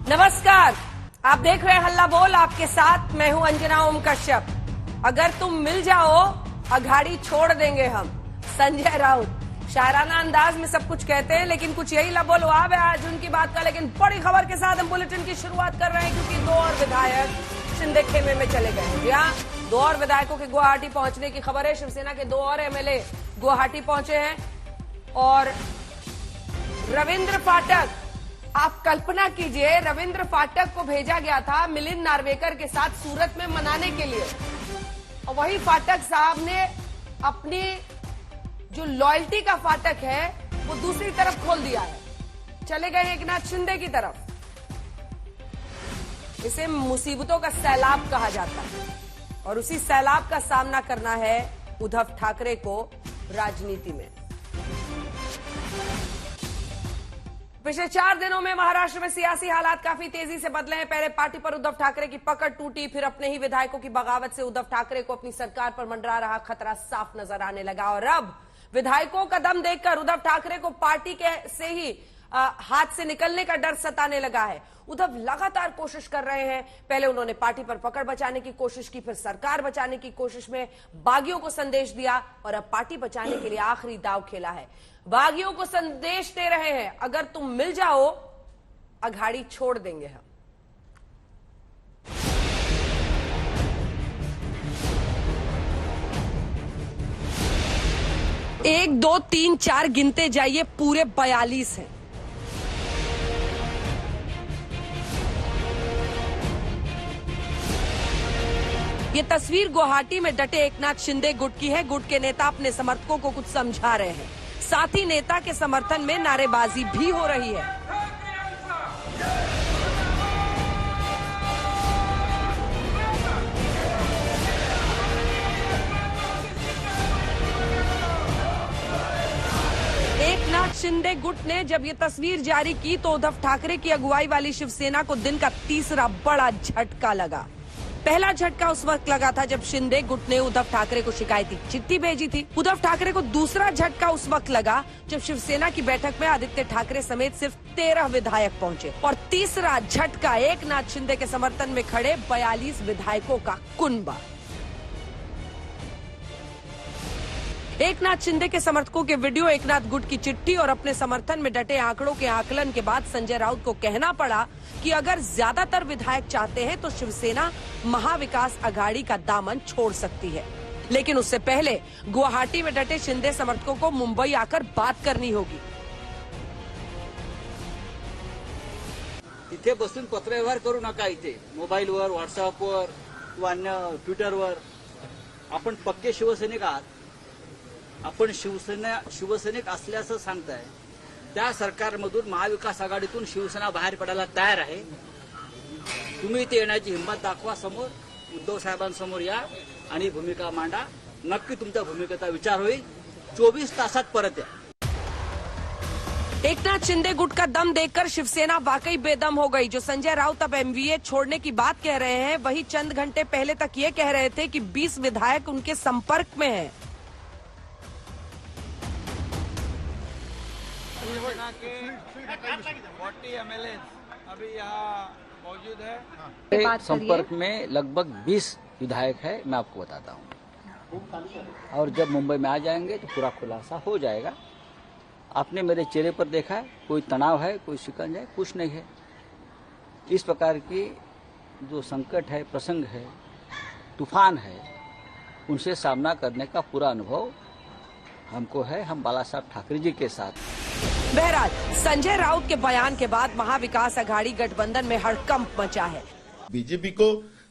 नमस्कार, आप देख रहे हैं हल्ला बोल। आपके साथ मैं हूं अंजना ओम कश्यप। अगर तुम मिल जाओ अघाड़ी छोड़ देंगे हम। संजय राउत शायराना अंदाज में सब कुछ कहते हैं, लेकिन कुछ यही लबोलवाब है आज उनकी बात का। लेकिन बड़ी खबर के साथ हम बुलेटिन की शुरुआत कर रहे हैं, क्योंकि दो और विधायक शिंदे खेमे में चले गए हैं। जी हाँ, दो और विधायकों के गुवाहाटी पहुंचने की खबर है। शिवसेना के दो और एमएलए गुवाहाटी पहुंचे हैं। और रविंद्र फाटक, आप कल्पना कीजिए, रविंद्र फाटक को भेजा गया था मिलिंद नार्वेकर के साथ सूरत में मनाने के लिए, और वही फाटक साहब ने अपनी जो लॉयल्टी का फाटक है वो दूसरी तरफ खोल दिया है। चले गए एकनाथ शिंदे की तरफ। इसे मुसीबतों का सैलाब कहा जाता है, और उसी सैलाब का सामना करना है उद्धव ठाकरे को राजनीति में। पिछले 4 दिनों में महाराष्ट्र में सियासी हालात काफी तेजी से बदले हैं। पहले पार्टी पर उद्धव ठाकरे की पकड़ टूटी, फिर अपने ही विधायकों की बगावत से उद्धव ठाकरे को अपनी सरकार पर मंडरा रहा खतरा साफ नजर आने लगा। और अब विधायकों का दम देखकर उद्धव ठाकरे को पार्टी के से ही हाथ से निकलने का डर सताने लगा है। उद्धव लगातार कोशिश कर रहे हैं। पहले उन्होंने पार्टी पर पकड़ बचाने की कोशिश की, फिर सरकार बचाने की कोशिश में बागियों को संदेश दिया, और अब पार्टी बचाने के लिए आखिरी दांव खेला है। बागियों को संदेश दे रहे हैं, अगर तुम मिल जाओ अघाड़ी छोड़ देंगे हम। 1, 2, 3, 4 गिनते जाइए, पूरे 42 हैं। ये तस्वीर गुवाहाटी में डटे एकनाथ शिंदे गुट की है। गुट के नेता अपने समर्थकों को कुछ समझा रहे हैं, साथ ही नेता के समर्थन में नारेबाजी भी हो रही है। एकनाथ शिंदे गुट ने जब ये तस्वीर जारी की तो उद्धव ठाकरे की अगुवाई वाली शिवसेना को दिन का तीसरा बड़ा झटका लगा। पहला झटका उस वक्त लगा था जब शिंदे गुट ने उद्धव ठाकरे को शिकायती चिट्ठी भेजी थी। उद्धव ठाकरे को दूसरा झटका उस वक्त लगा जब शिवसेना की बैठक में आदित्य ठाकरे समेत सिर्फ 13 विधायक पहुंचे। और तीसरा झटका एकनाथ शिंदे के समर्थन में खड़े 42 विधायकों का कुनबा। एकनाथ शिंदे के समर्थकों के वीडियो, एकनाथ गुट की चिट्ठी और अपने समर्थन में डटे आंकड़ों के आकलन के बाद संजय राउत को कहना पड़ा कि अगर ज्यादातर विधायक चाहते हैं तो शिवसेना महाविकास अघाड़ी का दामन छोड़ सकती है। लेकिन उससे पहले गुवाहाटी में डटे शिंदे समर्थकों को मुंबई आकर बात करनी होगी। इथे बसून पत्रव्यवहार करू नका। इथे मोबाईलवर, व्हॉट्सअपवर किंवा अन्य ट्विटरवर आपण पक्के शिवसैनिक आहात, आपण शिवसैनिक असल्याचं सांगताय। त्या सरकारमधून महाविकास आघाडीतून शिवसेना बाहेर पडायला तयार आहे। तुम्ही इथे येण्याची हिंमत दाखवा, समोर उद्धव साहेबांसमोर या आणि भूमिका मांडा। नक्की तुमच्या भूमिकेचा विचार होईल। 24 तासात परत या। एकनाथ शिंदे गुट का दम देखकर शिवसेना वाकई बेदम हो गई। जो संजय राउत अब एमवीए छोड़ने की बात कह रहे हैं, वही चंद घंटे पहले तक ये कह रहे थे कि 20 विधायक उनके संपर्क में हैं। शिवसेना के 40 एमएलए अभी यहाँ मौजूद है। संपर्क में लगभग 20 विधायक है, मैं आपको बताता हूँ। और जब मुंबई में आ जाएंगे तो पूरा खुलासा हो जाएगा। आपने मेरे चेहरे पर देखा है, कोई तनाव है, कोई शिकंज है, कुछ नहीं है। इस प्रकार की जो संकट है, प्रसंग है, तूफान है, उनसे सामना करने का पूरा अनुभव हमको है। हम बाला साहब ठाकरे जी के साथ। बहरहाल संजय राउत के बयान के बाद महाविकास अघाड़ी गठबंधन में हड़कंप मचा है। बीजेपी को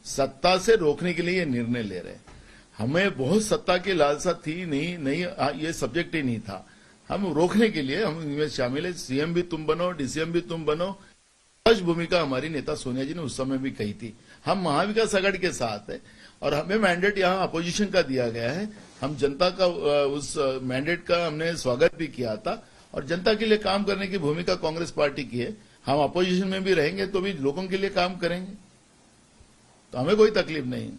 सत्ता से रोकने के लिए ये निर्णय ले रहे हैं। हमें बहुत सत्ता की लालसा थी, नहीं ये सब्जेक्ट ही नहीं था। हम रोकने के लिए हम इनमें शामिल है। सीएम भी तुम बनो, डीसीएम भी तुम बनो। आज भूमिका हमारी नेता सोनिया जी ने उस समय भी कही थी। हम महाविकास आघाड़ी के साथ है और हमें मैंडेट यहाँ अपोजिशन का दिया गया है। हम जनता का उस मैंडेट का हमने स्वागत भी किया था और जनता के लिए काम करने की भूमिका कांग्रेस पार्टी की है। हम अपोजिशन में भी रहेंगे तो भी लोगों के लिए काम करेंगे, तो हमें कोई तकलीफ नहीं।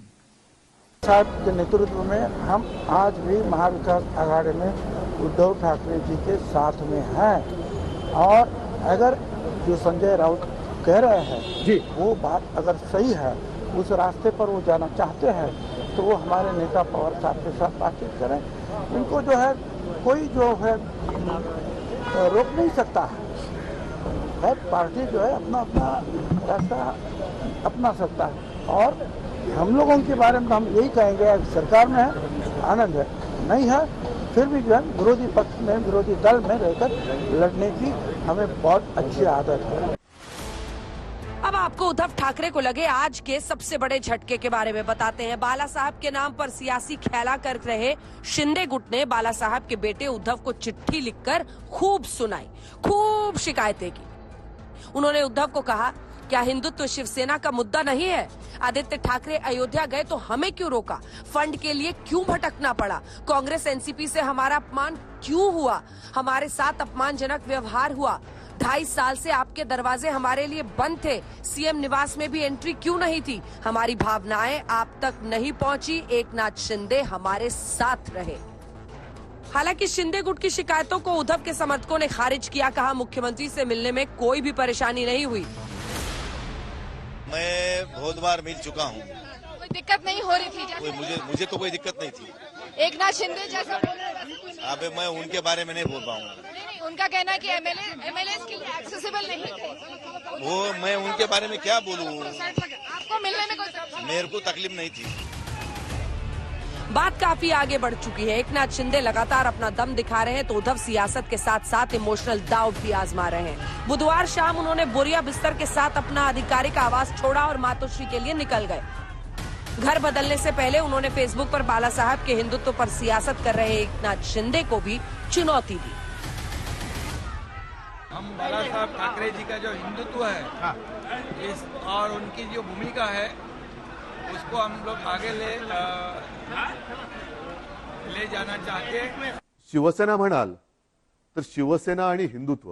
साहब के नेतृत्व में हम आज भी महाविकास अघाड़ी में उद्धव ठाकरे जी के साथ में हैं। और अगर जो संजय राउत कह रहे हैं जी, वो बात अगर सही है, उस रास्ते पर वो जाना चाहते हैं, तो वो हमारे नेता पवार साहब के साथ बातचीत करें। इनको जो है कोई जो है रोक नहीं सकता है। पार्टी जो है अपना अपना रास्ता अपना सकता है। और हम लोगों के बारे में हम यही कहेंगे, सरकार में है आनंद है, नहीं है फिर भी जो है विरोधी पक्ष में, विरोधी दल में रहकर लड़ने की हमें बहुत अच्छी आदत है। अब आपको उद्धव ठाकरे को लगे आज के सबसे बड़े झटके के बारे में बताते हैं। बाला साहब के नाम पर सियासी खेला कर रहे शिंदे गुट ने बाला साहब के बेटे उद्धव को चिट्ठी लिखकर खूब सुनाई, खूब शिकायतें की। उन्होंने उद्धव को कहा, क्या हिंदुत्व शिवसेना का मुद्दा नहीं है? आदित्य ठाकरे अयोध्या गए तो हमें क्यों रोका? फंड के लिए क्यों भटकना पड़ा? कांग्रेस एनसीपी से हमारा अपमान क्यों हुआ? हमारे साथ अपमानजनक व्यवहार हुआ। 2.5 साल से आपके दरवाजे हमारे लिए बंद थे। सीएम निवास में भी एंट्री क्यों नहीं थी? हमारी भावनाएं आप तक नहीं पहुंची। एकनाथ शिंदे हमारे साथ रहे। हालांकि शिंदे गुट की शिकायतों को उद्धव के समर्थकों ने खारिज किया। कहा, मुख्यमंत्री से मिलने में कोई भी परेशानी नहीं हुई। मैं बहुत बार मिल चुका हूँ, कोई दिक्कत नहीं हो रही थी। मुझे तो कोई दिक्कत नहीं थी। एकनाथ शिंदे जैसा बोल रहे हैं। अबे मैं उनके बारे में नहीं बोल पाऊंगा। नहीं, उनका कहना है कि एमएलए के लिए एक्सेसिबल नहीं थे। वो मैं उनके बारे में क्या बोलूँ? आपको मिलने में कोई मेरे को तकलीफ नहीं थी। बात काफी आगे बढ़ चुकी है। एकनाथ शिंदे लगातार अपना दम दिखा रहे हैं तो उद्धव सियासत के साथ साथ इमोशनल दांव भी आजमा रहे हैं। बुधवार शाम उन्होंने बोरिया बिस्तर के साथ अपना आधिकारिक आवास छोड़ा और मातोश्री के लिए निकल गए। घर बदलने से पहले उन्होंने फेसबुक पर बाला साहब के हिंदुत्व पर सियासत कर रहे एकनाथ शिंदे को भी चुनौती दी। हम बाला साहब ठाकरे जी का जो हिंदुत्व है इस और उनकी जो भूमिका है उसको हम लोग आगे ले जाना चाहते। शिवसेना म्हणाल तर शिवसेना आणि हिंदुत्व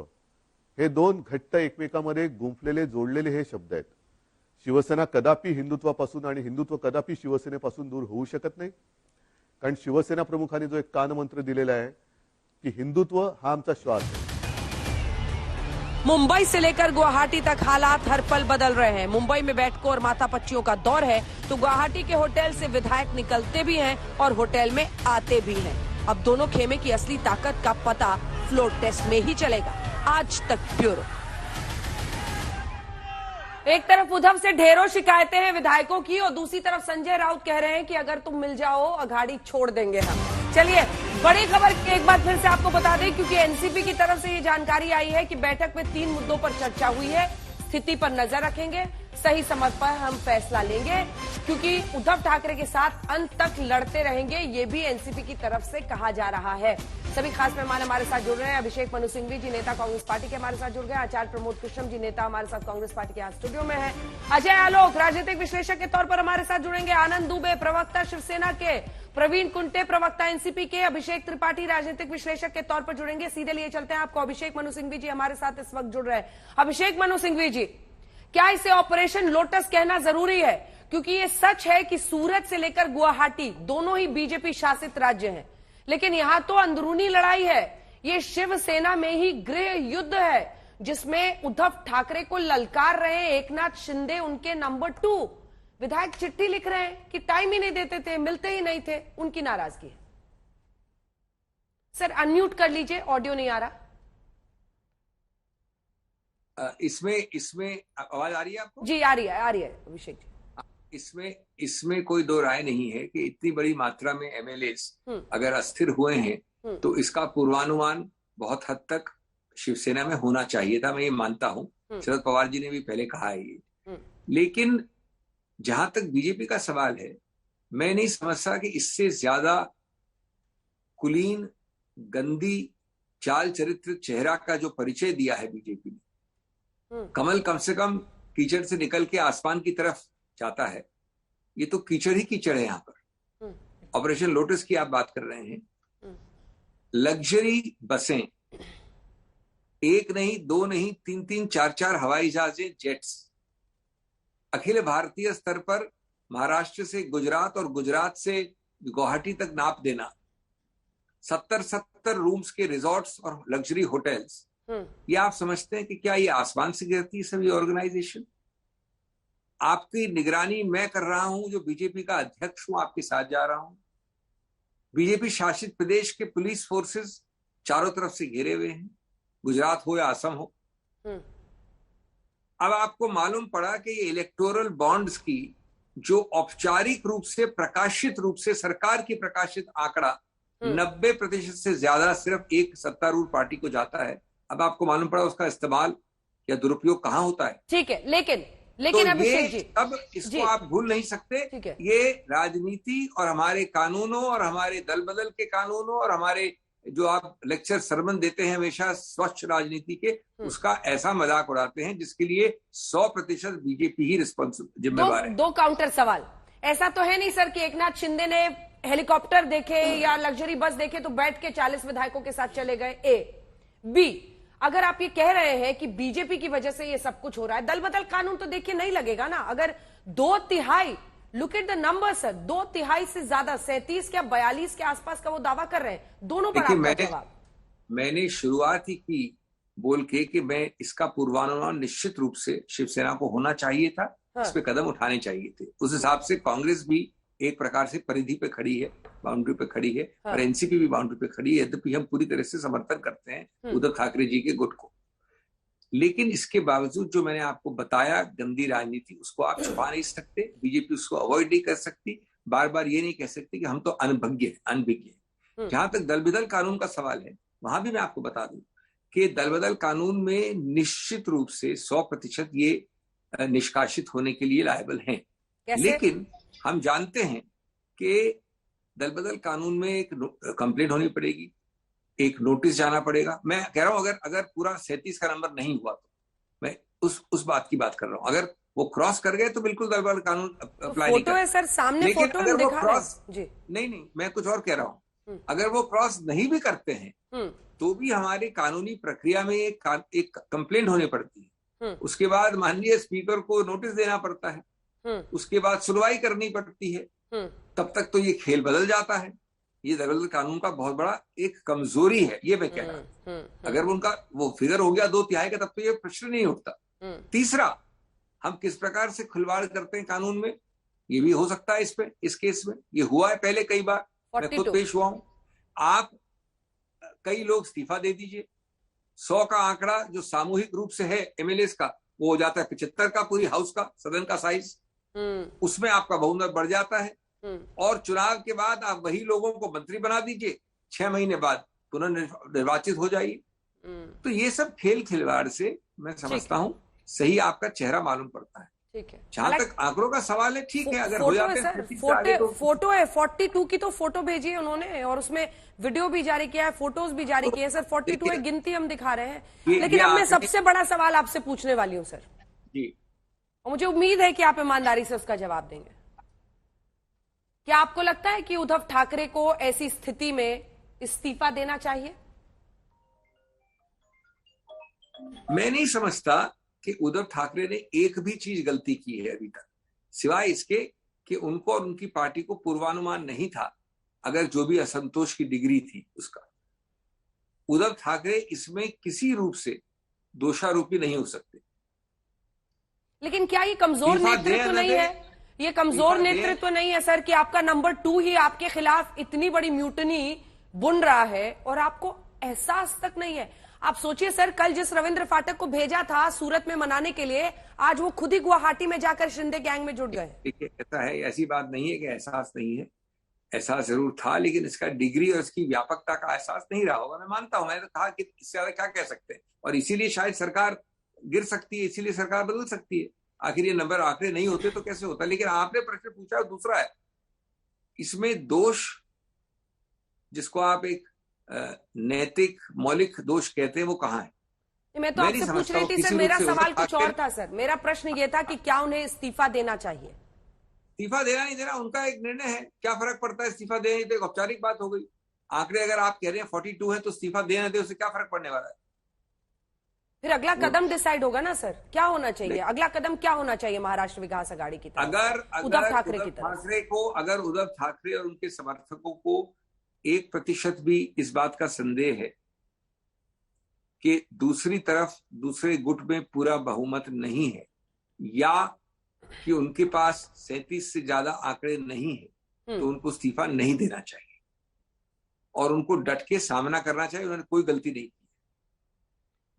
हे दोन घट्ट एकमेकांमध्ये गुंफलेले जोडलेले हे शब्द आहेत। शिवसेना कदापि हिंदुत्वापासून आणि हिंदुत्व कदापि शिवसेनेपासून दूर होऊ शकत नाही। कारण शिवसेना प्रमुखांनी जो एक कानमंत्र दिलेला आहे की हिंदुत्व हा आमचा श्वास है। मुंबई से लेकर गुवाहाटी तक हालात हर पल बदल रहे हैं। मुंबई में बैठकों और मातापच्चियों का दौर है तो गुवाहाटी के होटल से विधायक निकलते भी हैं और होटल में आते भी हैं। अब दोनों खेमे की असली ताकत का पता फ्लोर टेस्ट में ही चलेगा। आज तक ब्यूरो। एक तरफ उद्धव से ढेरों शिकायतें हैं विधायकों की और दूसरी तरफ संजय राउत कह रहे हैं कि अगर तुम मिल जाओ अघाड़ी छोड़ देंगे हम। चलिए बड़ी खबर एक बार फिर से आपको बता दें, क्योंकि एनसीपी की तरफ से ये जानकारी आई है कि बैठक में 3 मुद्दों पर चर्चा हुई है। स्थिति पर नजर रखेंगे, सही समय पर हम फैसला लेंगे, क्योंकि उद्धव ठाकरे के साथ अंत तक लड़ते रहेंगे, ये भी एनसीपी की तरफ से कहा जा रहा है। सभी खास मेहमान हमारे साथ जुड़ रहे हैं। अभिषेक मनु सिंघवी जी नेता कांग्रेस पार्टी के हमारे साथ जुड़ गए। आचार्य प्रमोद कृष्णम जी नेता हमारे साथ कांग्रेस पार्टी के यहाँ स्टूडियो में है। अजय आलोक राजनीतिक विश्लेषक के तौर पर हमारे साथ जुड़ेंगे। आनंद दुबे प्रवक्ता शिवसेना के, प्रवीण कुंटे प्रवक्ता एनसीपी के, अभिषेक त्रिपाठी राजनीतिक विश्लेषक के तौर पर जुड़ेंगे। सीधे लिए चलते हैं आपको। अभिषेक मनु सिंघवी जी हमारे साथ इस वक्त जुड़ रहे हैं। अभिषेक मनु सिंघवी जी, क्या इसे ऑपरेशन लोटस कहना जरूरी है? क्योंकि ये सच है कि सूरत से लेकर गुवाहाटी दोनों ही बीजेपी शासित राज्य हैं, लेकिन यहां तो अंदरूनी लड़ाई है। ये शिवसेना में ही गृह युद्ध है जिसमें उद्धव ठाकरे को ललकार रहे हैं एकनाथ शिंदे, उनके नंबर 2 विधायक चिट्ठी लिख रहे हैं कि टाइम ही नहीं देते थे, मिलते ही नहीं थे, उनकी नाराजगी है। सर अनम्यूट कर लीजिए, ऑडियो नहीं आ रहा। इसमें आवाज आ रही है आपको? जी आ रही है अभिषेक जी। इसमें कोई दो राय नहीं है कि इतनी बड़ी मात्रा में एमएलएस अगर अस्थिर हुए हैं तो इसका पूर्वानुमान बहुत हद तक शिवसेना में होना चाहिए था। मैं ये मानता हूं, शरद पवार जी ने भी पहले कहा है ये। लेकिन जहां तक बीजेपी का सवाल है, मैं नहीं समझता कि इससे ज्यादा कुलीन, गंदी चाल चरित्र चेहरा का जो परिचय दिया है बीजेपी ने, कमल कम से कम कीचड़ से निकल के आसमान की तरफ जाता है, ये तो कीचड़ ही कीचड़ है। यहाँ पर ऑपरेशन लोटस की आप बात कर रहे हैं। लग्जरी बसें, 1 नहीं 2 नहीं 3-3 4-4 हवाई जहाजें, जेट्स, अखिल भारतीय स्तर पर महाराष्ट्र से गुजरात और गुजरात से गुवाहाटी तक नाप देना, 70 रूम्स के रिजॉर्ट्स और लग्जरी होटल्स, ये आप समझते हैं कि क्या ये आसमान से गिरती है सभी ऑर्गेनाइजेशन? आपकी निगरानी मैं कर रहा हूं, जो बीजेपी का अध्यक्ष हूं, आपके साथ जा रहा हूं। बीजेपी शासित प्रदेश के पुलिस फोर्सेस चारों तरफ से घिरे हुए हैं, गुजरात हो या असम हो। अब आपको मालूम पड़ा कि ये इलेक्टोरल बॉन्ड्स की जो औपचारिक रूप से प्रकाशित रूप से सरकार की प्रकाशित आंकड़ा 90% से ज्यादा सिर्फ एक सत्तारूढ़ पार्टी को जाता है। अब आपको मालूम पड़ा उसका इस्तेमाल या दुरुपयोग कहां होता है। ठीक है, लेकिन तो अभिषेक जी, अब इसको आप भूल नहीं सकते। ये राजनीति और हमारे कानूनों और हमारे दल बदल के कानूनों और हमारे जो आप लेक्चर सरमन देते हैं हमेशा स्वच्छ राजनीति के, उसका ऐसा मजाक उड़ाते हैं जिसके लिए 100% बीजेपी ही जिम्मेवार है। दो काउंटर सवाल। ऐसा तो है नहीं सर कि एकनाथ शिंदे ने हेलीकॉप्टर देखे या लग्जरी बस देखे तो बैठ के 40 विधायकों के साथ चले गए। ए बी, अगर आप ये कह रहे हैं कि बीजेपी की वजह से ये सब कुछ हो रहा है, दल बदल कानून तो देखिए नहीं लगेगा ना। अगर 2/3, look at the number sir, 2/3 से ज्यादा 37 या 42 के आसपास का वो दावा कर रहे हैं, दोनों पर आपका जवाब। मैंने शुरुआत ही की बोल के कि मैं इसका पूर्वानुमान निश्चित रूप से शिवसेना को होना चाहिए था। इस पे कदम उठाने चाहिए थे। उस हिसाब से कांग्रेस भी एक प्रकार से परिधि पे खड़ी है, बाउंड्री पे खड़ी है, और एनसीपी भी बाउंड्री पे खड़ी है। यद्यपि हम पूरी तरह से समर्थन करते हैं उद्धव ठाकरे जी के गुट को, लेकिन इसके बावजूद जो मैंने आपको बताया गंदी राजनीति, उसको आप छुपा नहीं सकते। बीजेपी उसको अवॉइड नहीं कर सकती। बार बार ये नहीं कह सकती कि हम तो अनभिज्ञ हैं। जहां तक दल बदल कानून का सवाल है, वहां भी मैं आपको बता दूं कि दल बदल कानून में निश्चित रूप से 100% ये निष्कासित होने के लिए लायबल हैं। लेकिन हम जानते हैं कि दल बदल कानून में एक कंप्लेंट होनी पड़ेगी, एक नोटिस जाना पड़ेगा। मैं कह रहा हूं अगर पूरा 37 का नंबर नहीं हुआ तो मैं उस बात की बात कर रहा हूं। अगर वो क्रॉस कर गए तो बिल्कुल दल बदल कानून अप्लाई नहीं फोटो है सर सामने, फोटो अगर वो क्रॉस जी नहीं, मैं कुछ और कह रहा हूं। अगर वो क्रॉस नहीं भी करते हैं तो भी हमारी कानूनी प्रक्रिया में एक कंप्लेंट होनी पड़ती है। उसके बाद माननीय स्पीकर को नोटिस देना पड़ता है, उसके बाद सुनवाई करनी पड़ती है। तब तक तो ये खेल बदल जाता है। ये दल बदल कानून का बहुत बड़ा एक कमजोरी है, ये मैं कह रहा हूं। अगर उनका वो फिगर हो गया 2/3 का, तब तो ये प्रश्न नहीं उठता। तीसरा, हम किस प्रकार से खिलवाड़ करते हैं कानून में, ये भी हो सकता है इस केस में। ये हुआ है पहले कई बार, मैं खुद पेश हुआ हूं। आप कई लोग इस्तीफा दे दीजिए, 100 का आंकड़ा जो सामूहिक रूप से है एमएलए का, वो हो जाता है 75 का, पूरी हाउस का, सदन का साइज, उसमें आपका बहुमत बढ़ जाता है। और चुनाव के बाद आप वही लोगों को मंत्री बना दीजिए, 6 महीने बाद पुनः निर्वाचित हो जाइए। तो ये सब खेल खिलवाड़ से मैं समझता हूं सही आपका चेहरा मालूम पड़ता है। ठीक है, जहां तक आंकड़ों का सवाल है, ठीक है, अगर हो जाते हैं फोटो है 42 की, तो फोटो भेजी है उन्होंने और उसमें वीडियो भी जारी किया है, फोटोज भी जारी किए हैं सर। 42 है, गिनती हम दिखा रहे हैं। लेकिन अब मैं सबसे बड़ा सवाल आपसे पूछने वाली हूँ सर जी, और मुझे उम्मीद है कि आप ईमानदारी से उसका जवाब देंगे। क्या आपको लगता है कि उद्धव ठाकरे को ऐसी स्थिति में इस्तीफा देना चाहिए? मैं नहीं समझता कि उद्धव ठाकरे ने एक भी चीज गलती की है अभी तक, सिवाय इसके कि उनको और उनकी पार्टी को पूर्वानुमान नहीं था। अगर जो भी असंतोष की डिग्री थी उसका, उद्धव ठाकरे इसमें किसी रूप से दोषारोपी नहीं हो सकते। लेकिन क्या ये कमजोर नेतृत्व नहीं है? ये कमजोर नेतृत्व नहीं है सर कि आपका नंबर 2 ही आपके खिलाफ इतनी बड़ी म्यूटनी बुन रहा है और आपको एहसास तक नहीं है? आप सोचिए सर, कल जिस रविंद्र फाटक को भेजा था सूरत में मनाने के लिए, आज वो खुद ही गुवाहाटी में जाकर शिंदे गैंग में जुट गए। देखिए, ऐसा है, ऐसी बात नहीं है कि एहसास नहीं है, एहसास जरूर था, लेकिन इसका डिग्री और इसकी व्यापकता का एहसास नहीं रहा होगा। मैं मानता हूं, मैंने तो कहा कि इससे ज्यादा क्या कह सकते हैं, और इसीलिए शायद सरकार गिर सकती है, इसीलिए सरकार बदल सकती है। आखिर ये नंबर आंकड़े नहीं होते तो कैसे होता? लेकिन आपने प्रश्न पूछा, दूसरा है इसमें दोष, जिसको आप एक नैतिक मौलिक दोष कहते हैं, वो कहाँ है? मैं तो आपसे पूछ रही थी सर, मेरा सवाल कुछ और था सर। मेरा प्रश्न ये था कि क्या उन्हें इस्तीफा देना चाहिए? इस्तीफा देना नहीं देना उनका एक निर्णय है, क्या फर्क पड़ता है इस्तीफा देने? तो एक औपचारिक बात हो गई। आंकड़े अगर आप कह रहे हैं 42 है तो इस्तीफा देना दे, उससे क्या फर्क पड़ने वाला है? फिर अगला कदम डिसाइड होगा ना सर, क्या होना चाहिए? अगला कदम क्या होना चाहिए महाराष्ट्र विकास आघाड़ी की तरफ? अगर उद्धव ठाकरे की तरफ अगर उद्धव ठाकरे और उनके समर्थकों को 1% भी इस बात का संदेह है कि दूसरी तरफ दूसरे गुट में पूरा बहुमत नहीं है या कि उनके पास 37 से ज्यादा आंकड़े नहीं है, तो उनको इस्तीफा नहीं देना चाहिए और उनको डट के सामना करना चाहिए। उन्होंने कोई गलती नहीं की।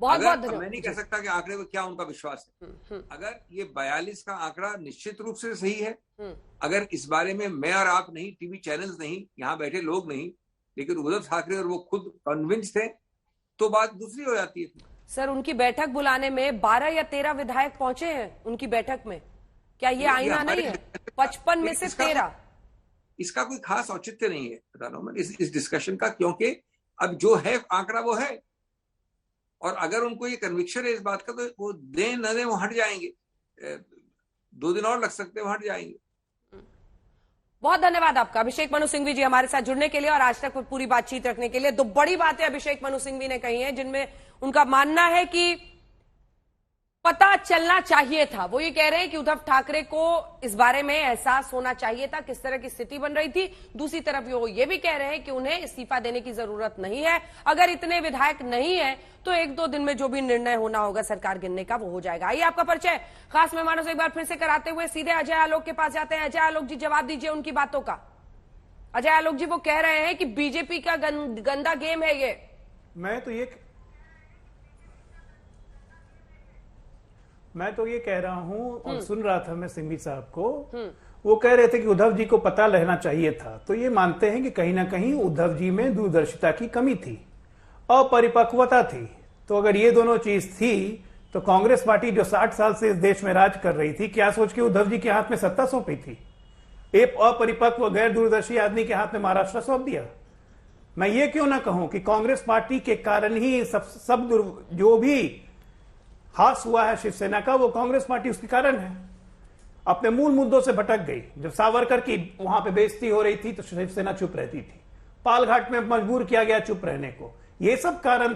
बहुत बहुत अगर मैं नहीं कह सकता कि आंकड़े में क्या उनका विश्वास है। अगर ये 42 का आंकड़ा निश्चित रूप से सही है, अगर इस बारे में मैं और आप नहीं, टीवी चैनल्स नहीं, यहाँ बैठे लोग नहीं, लेकिन उद्धव ठाकरे और वो खुद कन्विंस थे, तो बात दूसरी हो जाती है। सर, उनकी बैठक बुलाने में 12 या 13 विधायक पहुंचे हैं उनकी बैठक में। क्या ये आईना नहीं है? 55 में से 13। इसका कोई खास औचित्य नहीं है इस डिस्कशन का, क्योंकि अब जो है आंकड़ा वो है, और अगर उनको ये कन्विक्शन है इस बात का, तो वो दें न दें वो हट जाएंगे। 2 दिन और लग सकते हैं, वो हट जाएंगे। बहुत धन्यवाद आपका अभिषेक मनु सिंघवी जी हमारे साथ जुड़ने के लिए और आज तक पर पूरी बातचीत रखने के लिए। 2 बड़ी बातें अभिषेक मनु सिंघवी ने कही हैं जिनमें उनका मानना है कि पता चलना चाहिए था। वो ये कह रहे हैं कि उद्धव ठाकरे को इस बारे में एहसास होना चाहिए था किस तरह की स्थिति बन रही थी। दूसरी तरफ वो ये भी कह रहे हैं कि उन्हें इस्तीफा देने की जरूरत नहीं है। अगर इतने विधायक नहीं है तो 1-2 दिन में जो भी निर्णय होना होगा सरकार गिनने का वो हो जाएगा। आइए आपका परिचय खास मेहमानों से एक बार फिर से कराते हुए सीधे अजय आलोक के पास जाते हैं। अजय आलोक जी, जवाब दीजिए उनकी बातों का। अजय आलोक जी, वो कह रहे हैं कि बीजेपी का गंदा गेम है ये। मैं तो ये कह रहा हूं और सुन रहा था मैं सिंघवी साहब को, वो कह रहे थे कि उद्धव जी को पता रहना चाहिए था। तो ये मानते हैं कि कहीं ना कहीं उद्धव जी में दूरदर्शिता की कमी थी, अपरिपक्वता थी। तो अगर ये दोनों चीज थी तो कांग्रेस पार्टी जो 60 साल से इस देश में राज कर रही थी, क्या सोच के उद्धव जी के हाथ में सत्ता सौंपी थी? एक अपरिपक्व गैर दूरदर्शी आदमी के हाथ में महाराष्ट्र सौंप दिया। मैं ये क्यों ना कहूं कि कांग्रेस पार्टी के कारण ही सब जो भी हास हुआ है शिवसेना का, वो कांग्रेस पार्टी उसके कारण है। अपने मूल मुद्दों से भटक गई। जब सावरकर की वहां पे बेइज्जती हो रही थी तो शिवसेना चुप रहती थी। पालघाट में मजबूर किया गया चुप रहने को। ये सब कारण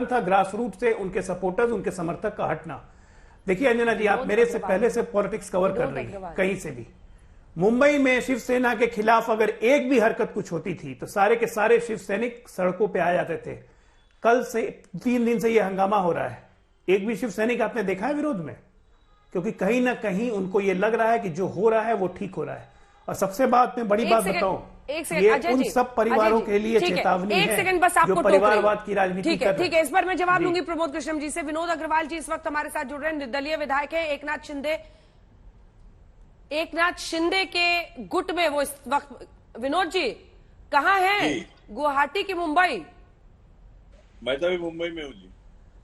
था ग्रास रूट से उनके सपोर्टर्स, उनके समर्थक का हटना। देखिए अंजना जी, आप मेरे से पहले से पॉलिटिक्स कवर कर रही हैं कहीं से भी। मुंबई में शिवसेना के खिलाफ अगर एक भी हरकत कुछ होती थी तो सारे के सारे शिव सैनिक सड़कों पे आ जाते थे। कल से 3 दिन से यह हंगामा हो रहा है। एक भी शिव सैनिक आपने देखा है विरोध में? क्योंकि कहीं ना कहीं उनको ये लग रहा है कि जो हो रहा है वो ठीक हो रहा है। और सबसे बड़ी बात बताऊं, ये उन सब परिवारों के लिए चेतावनी है जो परिवारवाद की राजनीति कर रहे हैं। ठीक है, इस पर मैं जवाब दूंगी प्रमोद कृष्णम जी से। विनोद अग्रवाल जी इस वक्त हमारे साथ जुड़ रहे हैं, निर्दलीय विधायक है। एकनाथ शिंदे के गुट में वो इस वक्त। विनोद जी कहाँ हैं? गुवाहाटी की मुंबई? मैं तो अभी मुंबई में हूँ जी।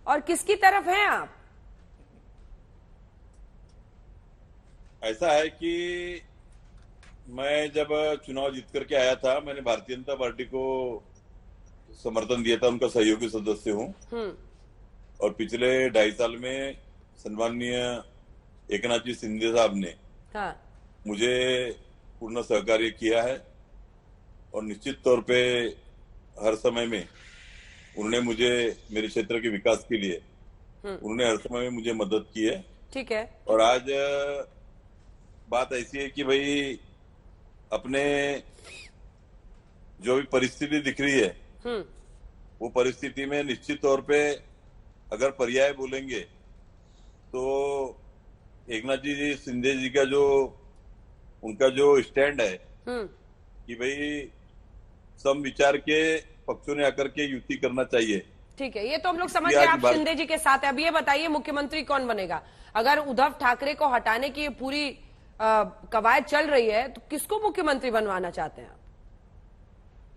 और किसकी तरफ हैं आप? ऐसा है कि मैं जब चुनाव जीत करके आया था, मैंने भारतीय जनता पार्टी को समर्थन दिया था, उनका सहयोगी सदस्य हूँ। और पिछले 2.5 साल में सम्माननीय एकनाथ जी शिंदे साहब ने मुझे पूर्ण सहकार्य किया है और निश्चित तौर पे हर समय में उन्होंने मुझे मेरे क्षेत्र के विकास के लिए उन्होंने हर समय में मुझे मदद की है। ठीक है। और आज बात ऐसी है कि भाई अपने जो भी परिस्थिति दिख रही है वो परिस्थिति में निश्चित तौर पे अगर पर्याय बोलेंगे तो एकनाथ जी शिंदे जी का जो उनका जो स्टैंड है कि भाई सम विचार के पक्षों ने आकर के युति करना चाहिए। ठीक है, ये तो हम लोग समझ गए आप शिंदे जी के साथ है। अब ये बताइए मुख्यमंत्री कौन बनेगा? अगर उद्धव ठाकरे को हटाने की पूरी कवायद चल रही है तो किसको मुख्यमंत्री बनवाना चाहते हैं आप?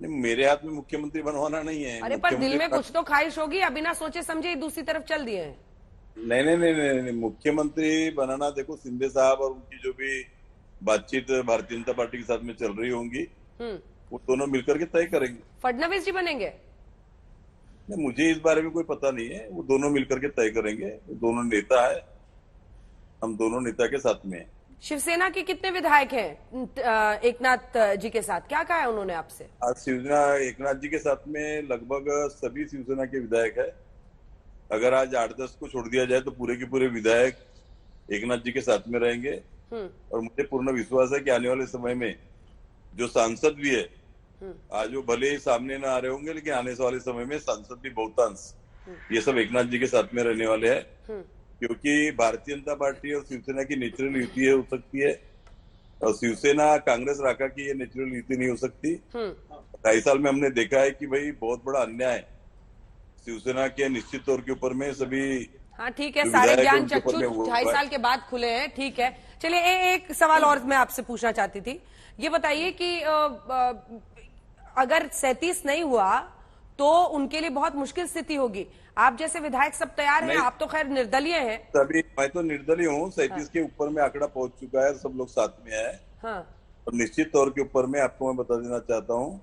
नहीं, मेरे हाथ में मुख्यमंत्री बनवाना नहीं है। अरे पर दिल में कुछ तो ख्वाहिश होगी, अभी ना सोचे समझे दूसरी तरफ चल दिए हैं। नहीं, मुख्यमंत्री बनाना देखो शिंदे साहब और उनकी जो भी बातचीत भारतीय जनता पार्टी के साथ में चल रही होंगी वो दोनों मिलकर के तय करेंगे। फडणवीस जी बनेंगे? नहीं, मुझे इस बारे में कोई पता नहीं है, वो दोनों मिलकर के तय करेंगे। वो दोनों नेता है, हम दोनों नेता के साथ में हैं। शिवसेना के कितने विधायक हैं एकनाथ जी के साथ? क्या कहा है उन्होंने आपसे? आज शिवसेना एकनाथ जी के साथ में लगभग सभी शिवसेना के विधायक है। अगर आज 8-10 को छोड़ दिया जाए तो पूरे के पूरे विधायक एकनाथ जी के साथ में रहेंगे। और मुझे पूर्ण विश्वास है कि आने वाले समय में जो सांसद भी है, आज वो भले ही सामने ना आ रहे होंगे लेकिन आने वाले समय में सांसद भी बहुतांश ये सब एकनाथ जी के साथ में रहने वाले हैं, क्योंकि भारतीय जनता पार्टी और शिवसेना की नेचुरल युति हो सकती है और शिवसेना कांग्रेस राका की ये नेचुरल युति नहीं हो सकती। 2.5 साल में हमने देखा है कि भाई बहुत बड़ा अन्याय शिवसेना के निश्चित तौर के ऊपर में सभी। हाँ ठीक है, सारे ज्ञान चक्षु 2.5 साल के बाद खुले हैं, ठीक है। चलिए एक सवाल और मैं आपसे पूछना चाहती थी, ये बताइए कि अगर 37 नहीं हुआ तो उनके लिए बहुत मुश्किल स्थिति होगी। आप जैसे विधायक सब तैयार हैं, आप तो खैर निर्दलीय हैं। तभी मैं तो निर्दलीय हूँ, 37 के ऊपर में आंकड़ा पहुंच चुका है, सब लोग साथ में है। हाँ। और निश्चित तौर के ऊपर में आपको मैं बता देना चाहता हूँ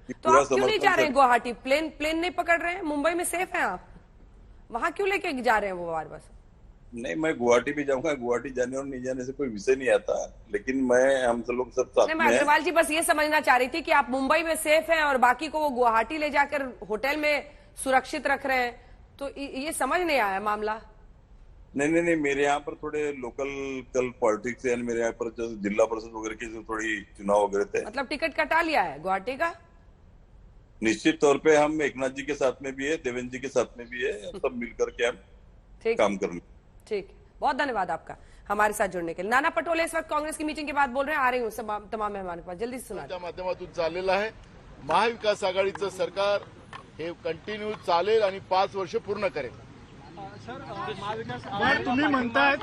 कि तो आप क्यों नहीं जा रहे हैं गुवाहाटी? प्लेन नहीं पकड़ रहे हैं? मुंबई में सेफ है आप, वहां क्यों लेके जा रहे हैं वो बार? बस नहीं, मैं गुवाहाटी भी जाऊंगा, गुवाहाटी जाने और नहीं जाने से कोई विषय नहीं आता, लेकिन हम सब लोग सब साथ में हैं। अग्रवाल जी बस ये समझना चाह रही थी कि आप मुंबई में सेफ हैं और बाकी को वो गुवाहाटी ले जाकर होटल में सुरक्षित रख रहे हैं, तो ये समझ नहीं आया मामला। नहीं, मेरे यहाँ पर थोड़े लोकल कल पॉलिटिक्स है, मेरे यहाँ पर जिला परिषद वगैरह की जो थोड़ी चुनाव वगैरह थे। मतलब टिकट कटा लिया है गुवाहाटी का? निश्चित तौर पे हम एकनाथ जी के साथ में भी है, देवेंद्र जी के साथ में भी है, सब मिलकर के हम काम करेंगे। ठीक, बहुत धन्यवाद आपका हमारे साथ जुड़ने के लिए। नाना पटोले इस वक्त कांग्रेस की मीटिंग के बाद बोल रहे हैं, आ रही हूँ तमाम मेहमानों के पास, जल्दी से सुना। माध्यमातून चाललेलं आहे, महाविकास आघाडीचं सरकार हे कंटिन्यू चालेल आणि 5 वर्ष पूर्ण करेल। तुम्ही म्हणताय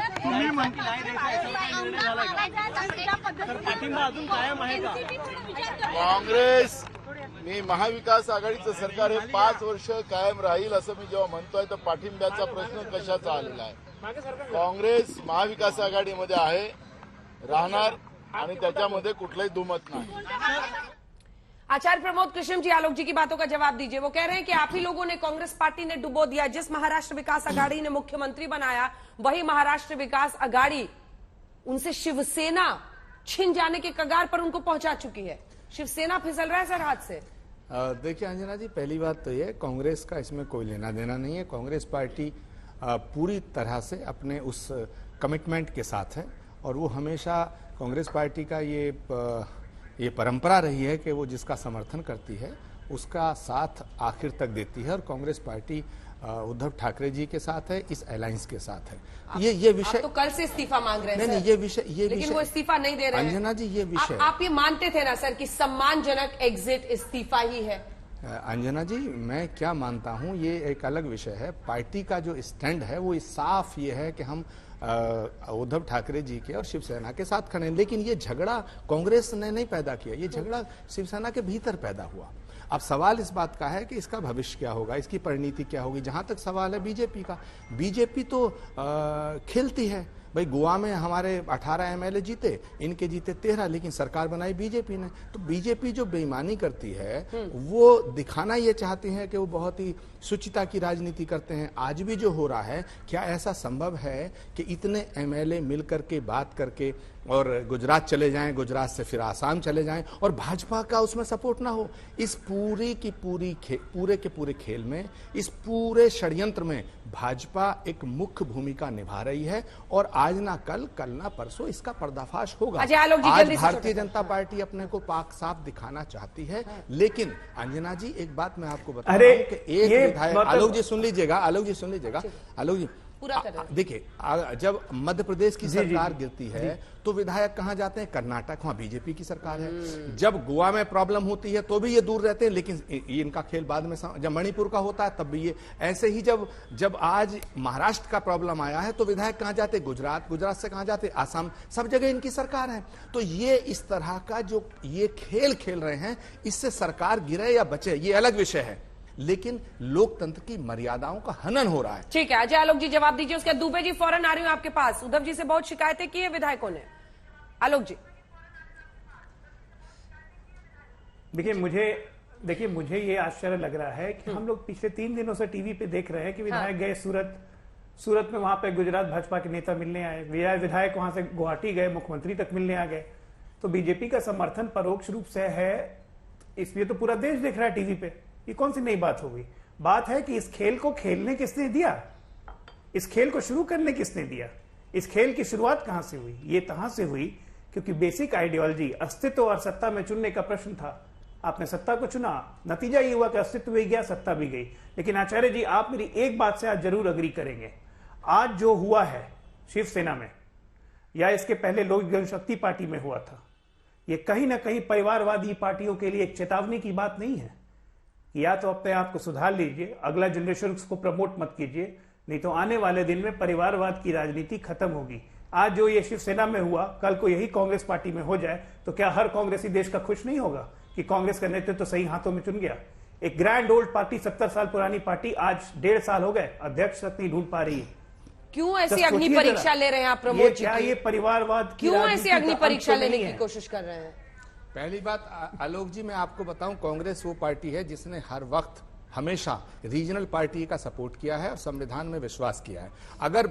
काँग्रेस मी महाविकास आघाडीचं सरकार हे 5 वर्ष कायम राहील असं मी जेव्हा म्हणतोय तर पाठिंब्याचा प्रश्न कशाचा आलेला आहे? काँग्रेस महाविकास आघाडीमध्ये आहे, राहणार आणि त्याच्यामध्ये कुठलंही दुमत नाही। आचार्य प्रमोद कृष्ण जी आलोक जी की बातों का जवाब दीजिए। वो कह रहे हैं कि आप ही लोगों ने, कांग्रेस पार्टी ने डुबो दिया। जिस महाराष्ट्र विकास आघाड़ी ने मुख्यमंत्री बनाया, वही महाराष्ट्र विकास आघाड़ी उनसे शिवसेना छिन जाने के कगार पर उनको पहुंचा चुकी है। शिवसेना फिसल रहा है सर हाथ से। देखिए अंजना जी, पहली बात तो ये, कांग्रेस का इसमें कोई लेना देना नहीं है। कांग्रेस पार्टी पूरी तरह से अपने उस कमिटमेंट के साथ है और वो हमेशा कांग्रेस पार्टी का ये परंपरा रही है कि वो जिसका समर्थन करती है उसका साथ आखिर तक देती है और कांग्रेस पार्टी उद्धव ठाकरे जी के साथ है, इस अलायंस के साथ है। ये विषय तो कल से इस्तीफा मांग रहे हैं। नहीं, ये विषय लेकिन वो इस्तीफा नहीं दे रहे हैं। अंजना जी, ये विषय आप ये मानते थे ना सर कि सम्मानजनक एग्जिट इस्तीफा ही है? अंजना जी, मैं क्या मानता हूं ये एक अलग विषय है। पार्टी का जो स्टैंड है वो साफ ये है कि हम उद्धव ठाकरे जी के और शिवसेना के साथ खड़े हैं, लेकिन ये झगड़ा कांग्रेस ने नहीं पैदा किया, ये झगड़ा शिवसेना के भीतर पैदा हुआ। अब सवाल इस बात का है कि इसका भविष्य क्या होगा, इसकी परिणति क्या होगी। जहां तक सवाल है बीजेपी का, बीजेपी तो खेलती है भाई। गोवा में हमारे 18 एमएलए जीते, इनके जीते 13, लेकिन सरकार बनाई बीजेपी ने। तो बीजेपी जो बेईमानी करती है वो दिखाना ये चाहती है कि वो बहुत ही शुचिता की राजनीति करते हैं। आज भी जो हो रहा है, क्या ऐसा संभव है कि इतने एमएलए मिलकर के बात करके और गुजरात चले जाएं, गुजरात से फिर आसाम चले जाएं और भाजपा का उसमें सपोर्ट ना हो? इस पूरे के पूरे खेल में, इस पूरे षड्यंत्र में भाजपा एक मुख्य भूमिका निभा रही है और आज ना कल ना परसों इसका पर्दाफाश होगा। आज भारतीय जनता पार्टी अपने को पाक साफ दिखाना चाहती है, लेकिन अंजना जी एक बात मैं आपको बता रहा हूं कि एक विधायक, आलोक जी सुन लीजिएगा, आलोक जी देखिए, जब मध्य प्रदेश की सरकार गिरती है तो विधायक कहां जाते हैं? कर्नाटक, वहां बीजेपी की सरकार है। जब गोवा में प्रॉब्लम होती है तो भी ये दूर रहते हैं, लेकिन ये इनका खेल बाद में, जब मणिपुर का होता है तब भी ये ऐसे ही। जब आज महाराष्ट्र का प्रॉब्लम आया है तो विधायक कहां जाते? गुजरात, गुजरात से कहां जाते? आसाम, सब जगह इनकी सरकार है। तो ये इस तरह का जो ये खेल खेल रहे हैं, इससे सरकार गिरे या बचे ये अलग विषय है, लेकिन लोकतंत्र की मर्यादाओं का हनन हो रहा है। ठीक है, अजय आलोक जी जवाब दीजिए। उसके दुबे जी फौरन आ रही हूं आपके पास। उद्धव जी से बहुत शिकायतें की है विधायकों ने। आलोक जी देखिए मुझे ये आश्चर्य लग रहा है कि हम लोग पिछले 3 दिनों से टीवी पे देख रहे हैं कि विधायक गए सूरत में, वहां पे गुजरात भाजपा के नेता मिलने आए, विधायक वहां से गुवाहाटी गए, मुख्यमंत्री तक मिलने आ गए। तो बीजेपी का समर्थन परोक्ष रूप से है, इसलिए तो पूरा देश देख रहा है टीवी पे। ये कौन सी नई बात हो गई? बात है कि इस खेल को खेलने किसने दिया, इस खेल को शुरू करने किसने दिया, इस खेल की शुरुआत कहां से हुई? ये कहां से हुई? क्योंकि बेसिक आइडियोलॉजी अस्तित्व और सत्ता में चुनने का प्रश्न था। आपने सत्ता को चुना, नतीजा ये हुआ कि अस्तित्व भी गया, सत्ता भी गई। लेकिन आचार्य जी, आप मेरी एक बात से आज जरूर अग्री करेंगे, आज जो हुआ है शिवसेना में या इसके पहले लोक जनशक्ति पार्टी में हुआ था, ये कहीं ना कहीं परिवारवादी पार्टियों के लिए एक चेतावनी की बात नहीं है? या तो अपने आप को सुधार लीजिए, अगला जनरेशन को प्रमोट मत कीजिए, नहीं तो आने वाले दिन में परिवारवाद की राजनीति खत्म होगी। आज जो ये शिवसेना में हुआ, कल को यही कांग्रेस पार्टी में हो जाए तो क्या हर कांग्रेसी देश का खुश नहीं होगा कि कांग्रेस का नेतृत्व तो सही हाथों में चुन गया? एक ग्रैंड ओल्ड पार्टी, 70 साल पुरानी पार्टी, आज 1.5 साल हो गए, अध्यक्ष तक नहीं ढूंढ पा रही है। क्यों ऐसी अग्नि परीक्षा ले रहे हैं आप प्रमोद जी? क्या ये परिवारवाद क्यों ऐसी अग्नि परीक्षा लेने की कोशिश कर रहे हैं? पहली बात आलोक जी, मैं आपको बताऊं, कांग्रेस वो पार्टी है जिसने हर वक्त हमेशा रीजनल पार्टी का सपोर्ट किया है और संविधान में विश्वास किया है। अगर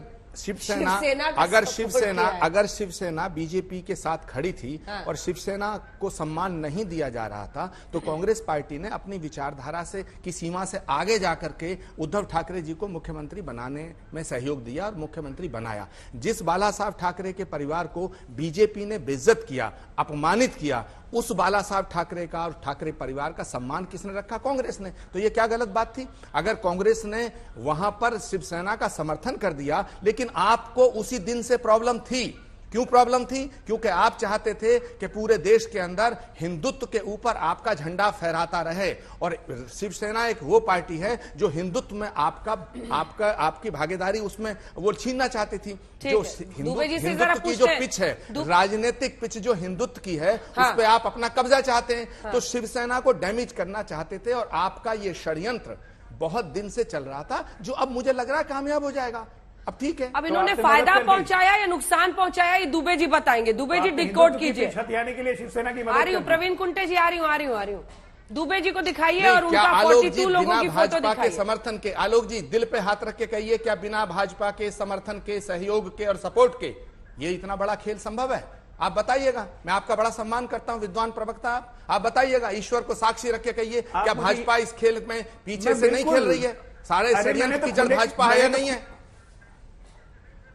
शिवसेना बीजेपी के साथ खड़ी थी और शिवसेना को सम्मान नहीं दिया जा रहा था, तो कांग्रेस पार्टी ने अपनी विचारधारा से की सीमा से आगे जाकर के उद्धव ठाकरे जी को मुख्यमंत्री बनाने में सहयोग दिया और मुख्यमंत्री बनाया। जिस बाला साहब ठाकरे के परिवार को बीजेपी ने बेइज्जत किया, अपमानित किया, उस बाला साहब ठाकरे का और ठाकरे परिवार का सम्मान किसने रखा? कांग्रेस ने। तो ये क्या गलत बात थी? अगर कांग्रेस ने वहां पर शिवसेना का समर्थन कर दिया, लेकिन आपको उसी दिन से प्रॉब्लम थी। क्यों प्रॉब्लम थी? क्योंकि आप चाहते थे कि पूरे देश के अंदर हिंदुत्व के ऊपर आपका झंडा फहराता रहे, और शिवसेना एक वो पार्टी है जो हिंदुत्व में आपकी भागीदारी उसमें वो छीनना चाहती थी। जो हिंदुत्व की जो पिच है, राजनीतिक पिच जो हिंदुत्व की है, उस पे आप अपना कब्जा चाहते हैं। तो शिवसेना को डैमेज करना चाहते थे, और आपका ये षड्यंत्र बहुत दिन से चल रहा था, जो अब मुझे लग रहा है कामयाब हो जाएगा। अब ठीक है, अब इन्होंने फायदा पहुंचाया या नुकसान पहुंचाया, ये दुबे जी बताएंगे। दुबे जी डिकोड कीजिए। के लिए शिवसेना की आ रही हूँ, प्रवीण कुंटे जी आ रही हूँ। दुबे जी को दिखाइए और उनका 42 लोगों की फोटो दिखाइए। के समर्थन के, आलोक जी दिल पे हाथ रख के कहिए, क्या बिना भाजपा के समर्थन के, सहयोग के और सपोर्ट के ये इतना बड़ा खेल संभव है? आप बताइएगा। मैं आपका बड़ा सम्मान करता हूं, विद्वान प्रवक्ता आप बताइएगा। ईश्वर को साक्षी रख के कहिए, क्या भाजपा इस खेल में पीछे से नहीं खेल रही है? सारे षड्यंत्र की जड़ भाजपा है या नहीं है?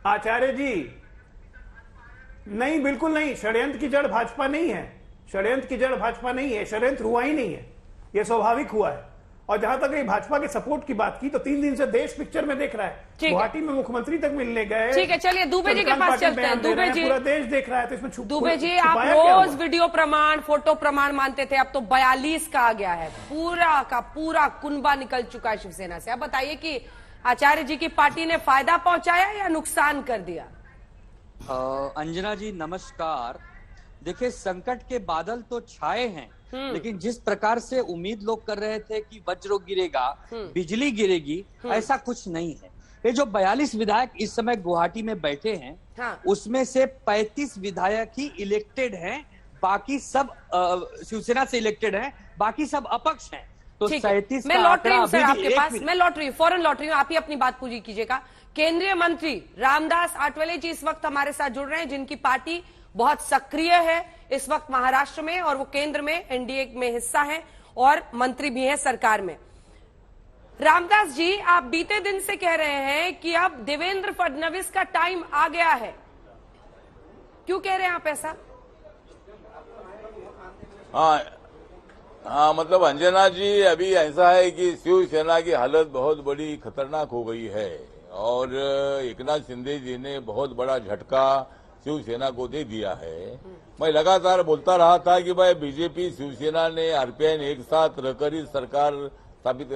आचार्य जी, नहीं, बिल्कुल नहीं। षड्यंत्र की जड़ भाजपा नहीं है। षड्यंत्र की जड़ भाजपा नहीं है। षड्यंत्र हुआ ही नहीं है, यह स्वाभाविक हुआ है। और जहां तक भाजपा के सपोर्ट की बात की, तो 3 दिन से देश पिक्चर में देख रहा है। गुवाहाटी में मुख्यमंत्री तक मिलने गए। ठीक है, चलिए दुबे जी के पास चलते हैं। दुबे जी, पूरा देश देख रहा है, तो इसमें दुबे जी आप रोज वीडियो प्रमाण, फोटो प्रमाण मानते थे, अब तो 42 का आ गया है। पूरा का पूरा कुनबा निकल चुका है शिवसेना से। अब बताइए कि आचार्य जी की पार्टी ने फायदा पहुंचाया या नुकसान कर दिया? अंजना जी नमस्कार। देखिए, संकट के बादल तो छाए हैं, लेकिन जिस प्रकार से उम्मीद लोग कर रहे थे कि वज्र गिरेगा, बिजली गिरेगी, ऐसा कुछ नहीं है। ये जो 42 विधायक इस समय गुवाहाटी में बैठे हैं, उसमें से 35 विधायक ही इलेक्टेड हैं, बाकी सब शिवसेना से इलेक्टेड हैं, बाकी सब अपक्ष हैं। तो 37 मैं लौट रही हूँ सर आपके पास, मैं लौट रही हूँ, फौरन लौट रही हूँ। आप ही अपनी बात पूरी कीजिएगा। केंद्रीय मंत्री रामदास आठवले जी इस वक्त हमारे साथ जुड़ रहे हैं, जिनकी पार्टी बहुत सक्रिय है इस वक्त महाराष्ट्र में, और वो केंद्र में एनडीए में हिस्सा है और मंत्री भी हैं सरकार में। रामदास जी, आप बीते दिन से कह रहे हैं कि अब देवेंद्र फडणवीस का टाइम आ गया है, क्यों कह रहे हैं आप ऐसा? हाँ, मतलब अंजना जी, अभी ऐसा है कि शिवसेना की हालत बहुत बड़ी खतरनाक हो गई है, और एकनाथ शिंदे जी ने बहुत बड़ा झटका शिवसेना को दे दिया है। मैं लगातार बोलता रहा था कि भाई बीजेपी शिवसेना ने आरपीआई ने एक साथ रहकर ही सरकार स्थापित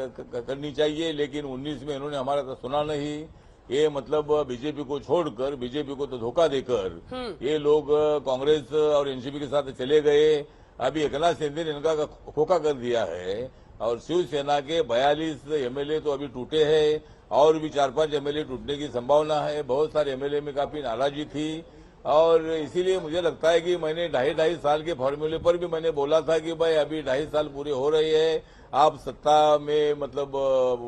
करनी चाहिए, लेकिन 19 में इन्होंने हमारा तो सुना नहीं। ये मतलब बीजेपी को छोड़कर, बीजेपी को तो धोखा देकर ये लोग कांग्रेस और एनसीपी के साथ चले गए। अभी एकनाथ शिंदे ने इनका खोखा कर दिया है, और शिवसेना के 42 एमएलए तो अभी टूटे हैं, और भी 4-5 एमएलए टूटने की संभावना है। बहुत सारे एमएलए में काफी नाराजगी थी, और इसीलिए मुझे लगता है कि मैंने 2.5 साल के फॉर्मूले पर भी मैंने बोला था कि भाई अभी 2.5 साल पूरे हो रहे हैं, आप सत्ता में मतलब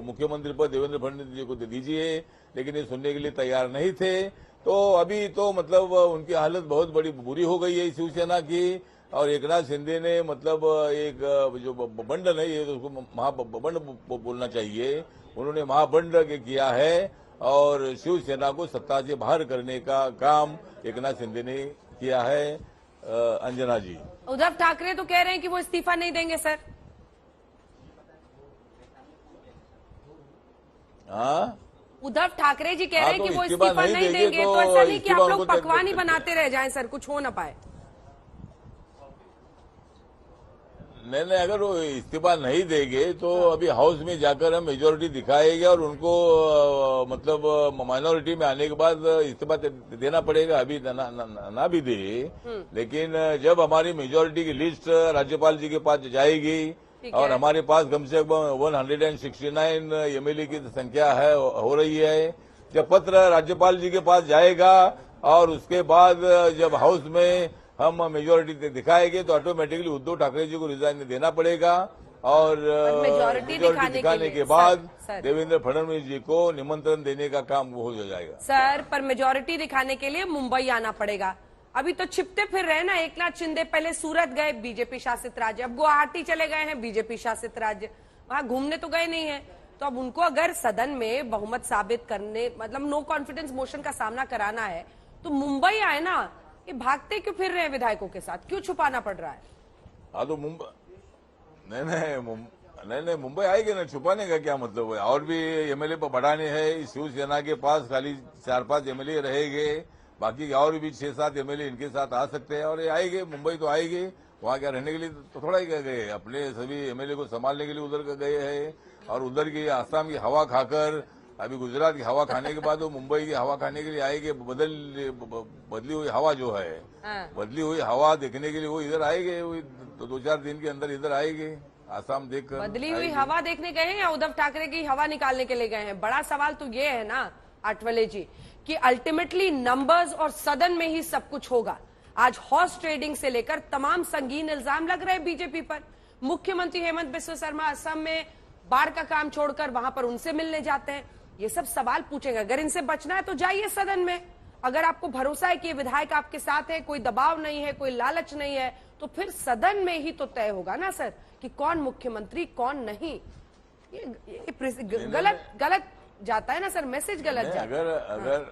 मुख्यमंत्री पद देवेंद्र फडणवीस जी को दे दीजिए, लेकिन ये सुनने के लिए तैयार नहीं थे। तो अभी तो मतलब उनकी हालत बहुत बड़ी बुरी हो गई है शिवसेना की, और एकनाथ शिंदे ने मतलब एक जो बंड नहीं है, तो उसको महाबंड बोलना चाहिए, उन्होंने महाबंड किया है, और शिवसेना को सत्ता से बाहर करने का काम एकनाथ शिंदे ने किया है। अंजना जी। उद्धव ठाकरे तो कह रहे हैं कि वो इस्तीफा नहीं देंगे सर। हाँ, उद्धव ठाकरे जी कह रहे हैं तो कि वो इस्तीफा इस्तीफा नहीं नहीं देंगे देंगे, तो तो ऐसा नहीं कि इस्तीफा आप लोग उनको पकवान ही दे- बनाते रह जाएं सर, कुछ हो ना पाए। नहीं, अगर वो इस्तीफा नहीं देंगे तो अभी हाउस में जाकर हम मेजोरिटी दिखाएंगे और उनको मतलब माइनॉरिटी में आने के बाद इस्तीफा देना पड़ेगा। अभी ना भी दे, लेकिन जब हमारी मेजोरिटी की लिस्ट राज्यपाल जी के पास जाएगी और हमारे पास कम से कम 169 एमएलए की संख्या है, हो रही है, जब पत्र राज्यपाल जी के पास जाएगा और उसके बाद जब हाउस में हम मेजोरिटी दिखाएंगे तो ऑटोमेटिकली उद्धव ठाकरे जी को रिजाइन देना पड़ेगा और मेजोरिटी दिखाने के बाद देवेंद्र फडणवीस जी को निमंत्रण देने का काम हो जाएगा। सर, पर मेजोरिटी दिखाने के लिए मुंबई आना पड़ेगा। अभी तो छिपते फिर रहे ना एक नाथ शिंदे, पहले सूरत गए, बीजेपी शासित राज्य, अब गुवाहाटी चले गए हैं, बीजेपी शासित राज्य, वहां घूमने तो गए नहीं है। तो अब उनको अगर सदन में बहुमत साबित करने, मतलब नो कॉन्फिडेंस मोशन का सामना कराना है, तो मुंबई आए ना। ये भागते क्यों फिर रहे हैं विधायकों के साथ, क्यों छुपाना पड़ रहा है? हाँ तो नहीं, मुंबई आएगी ना, छुपाने का क्या मतलब है? और भी एमएलए पर बढ़ाने हैं। शिवसेना के पास खाली 4-5 एमएलए रहेंगे, बाकी और भी 6-7 एमएलए इनके साथ आ सकते हैं और ये आएंगे, मुंबई तो आएंगे। वहां क्या रहने के लिए तो थोड़ा ही गए, अपने सभी एमएलए को संभालने के लिए उधर गए हैं और उधर की आसाम की हवा खाकर, अभी गुजरात की हवा खाने के बाद वो मुंबई की हवा खाने के लिए आएंगे। बदली हुई हवा जो है, बदली हुई हवा देखने के लिए वो इधर आएंगे, तो 2-4 दिन के अंदर इधर आएंगे, आसाम देखकर। बदली हुई हवा देखने गए हैं या उद्धव ठाकरे की हवा निकालने के लिए गए हैं? बड़ा सवाल तो ये है ना आठवले जी, कि अल्टीमेटली नंबर्स और सदन में ही सब कुछ होगा। आज हॉर्स ट्रेडिंग से लेकर तमाम संगीन इल्जाम लग रहे हैं बीजेपी पर। मुख्यमंत्री हेमंत बिस्वा शर्मा असम में बाढ़ का काम छोड़कर वहां पर उनसे मिलने जाते हैं। ये सब सवाल पूछेंगे। अगर इनसे बचना है तो जाइए सदन में। अगर आपको भरोसा है कि ये विधायक आपके साथ है, कोई दबाव नहीं है, कोई लालच नहीं है, तो फिर सदन में ही तो तय होगा ना सर कि कौन मुख्यमंत्री कौन नहीं। ये गलत जाता है ना सर, मैसेज गलत जाता है। अगर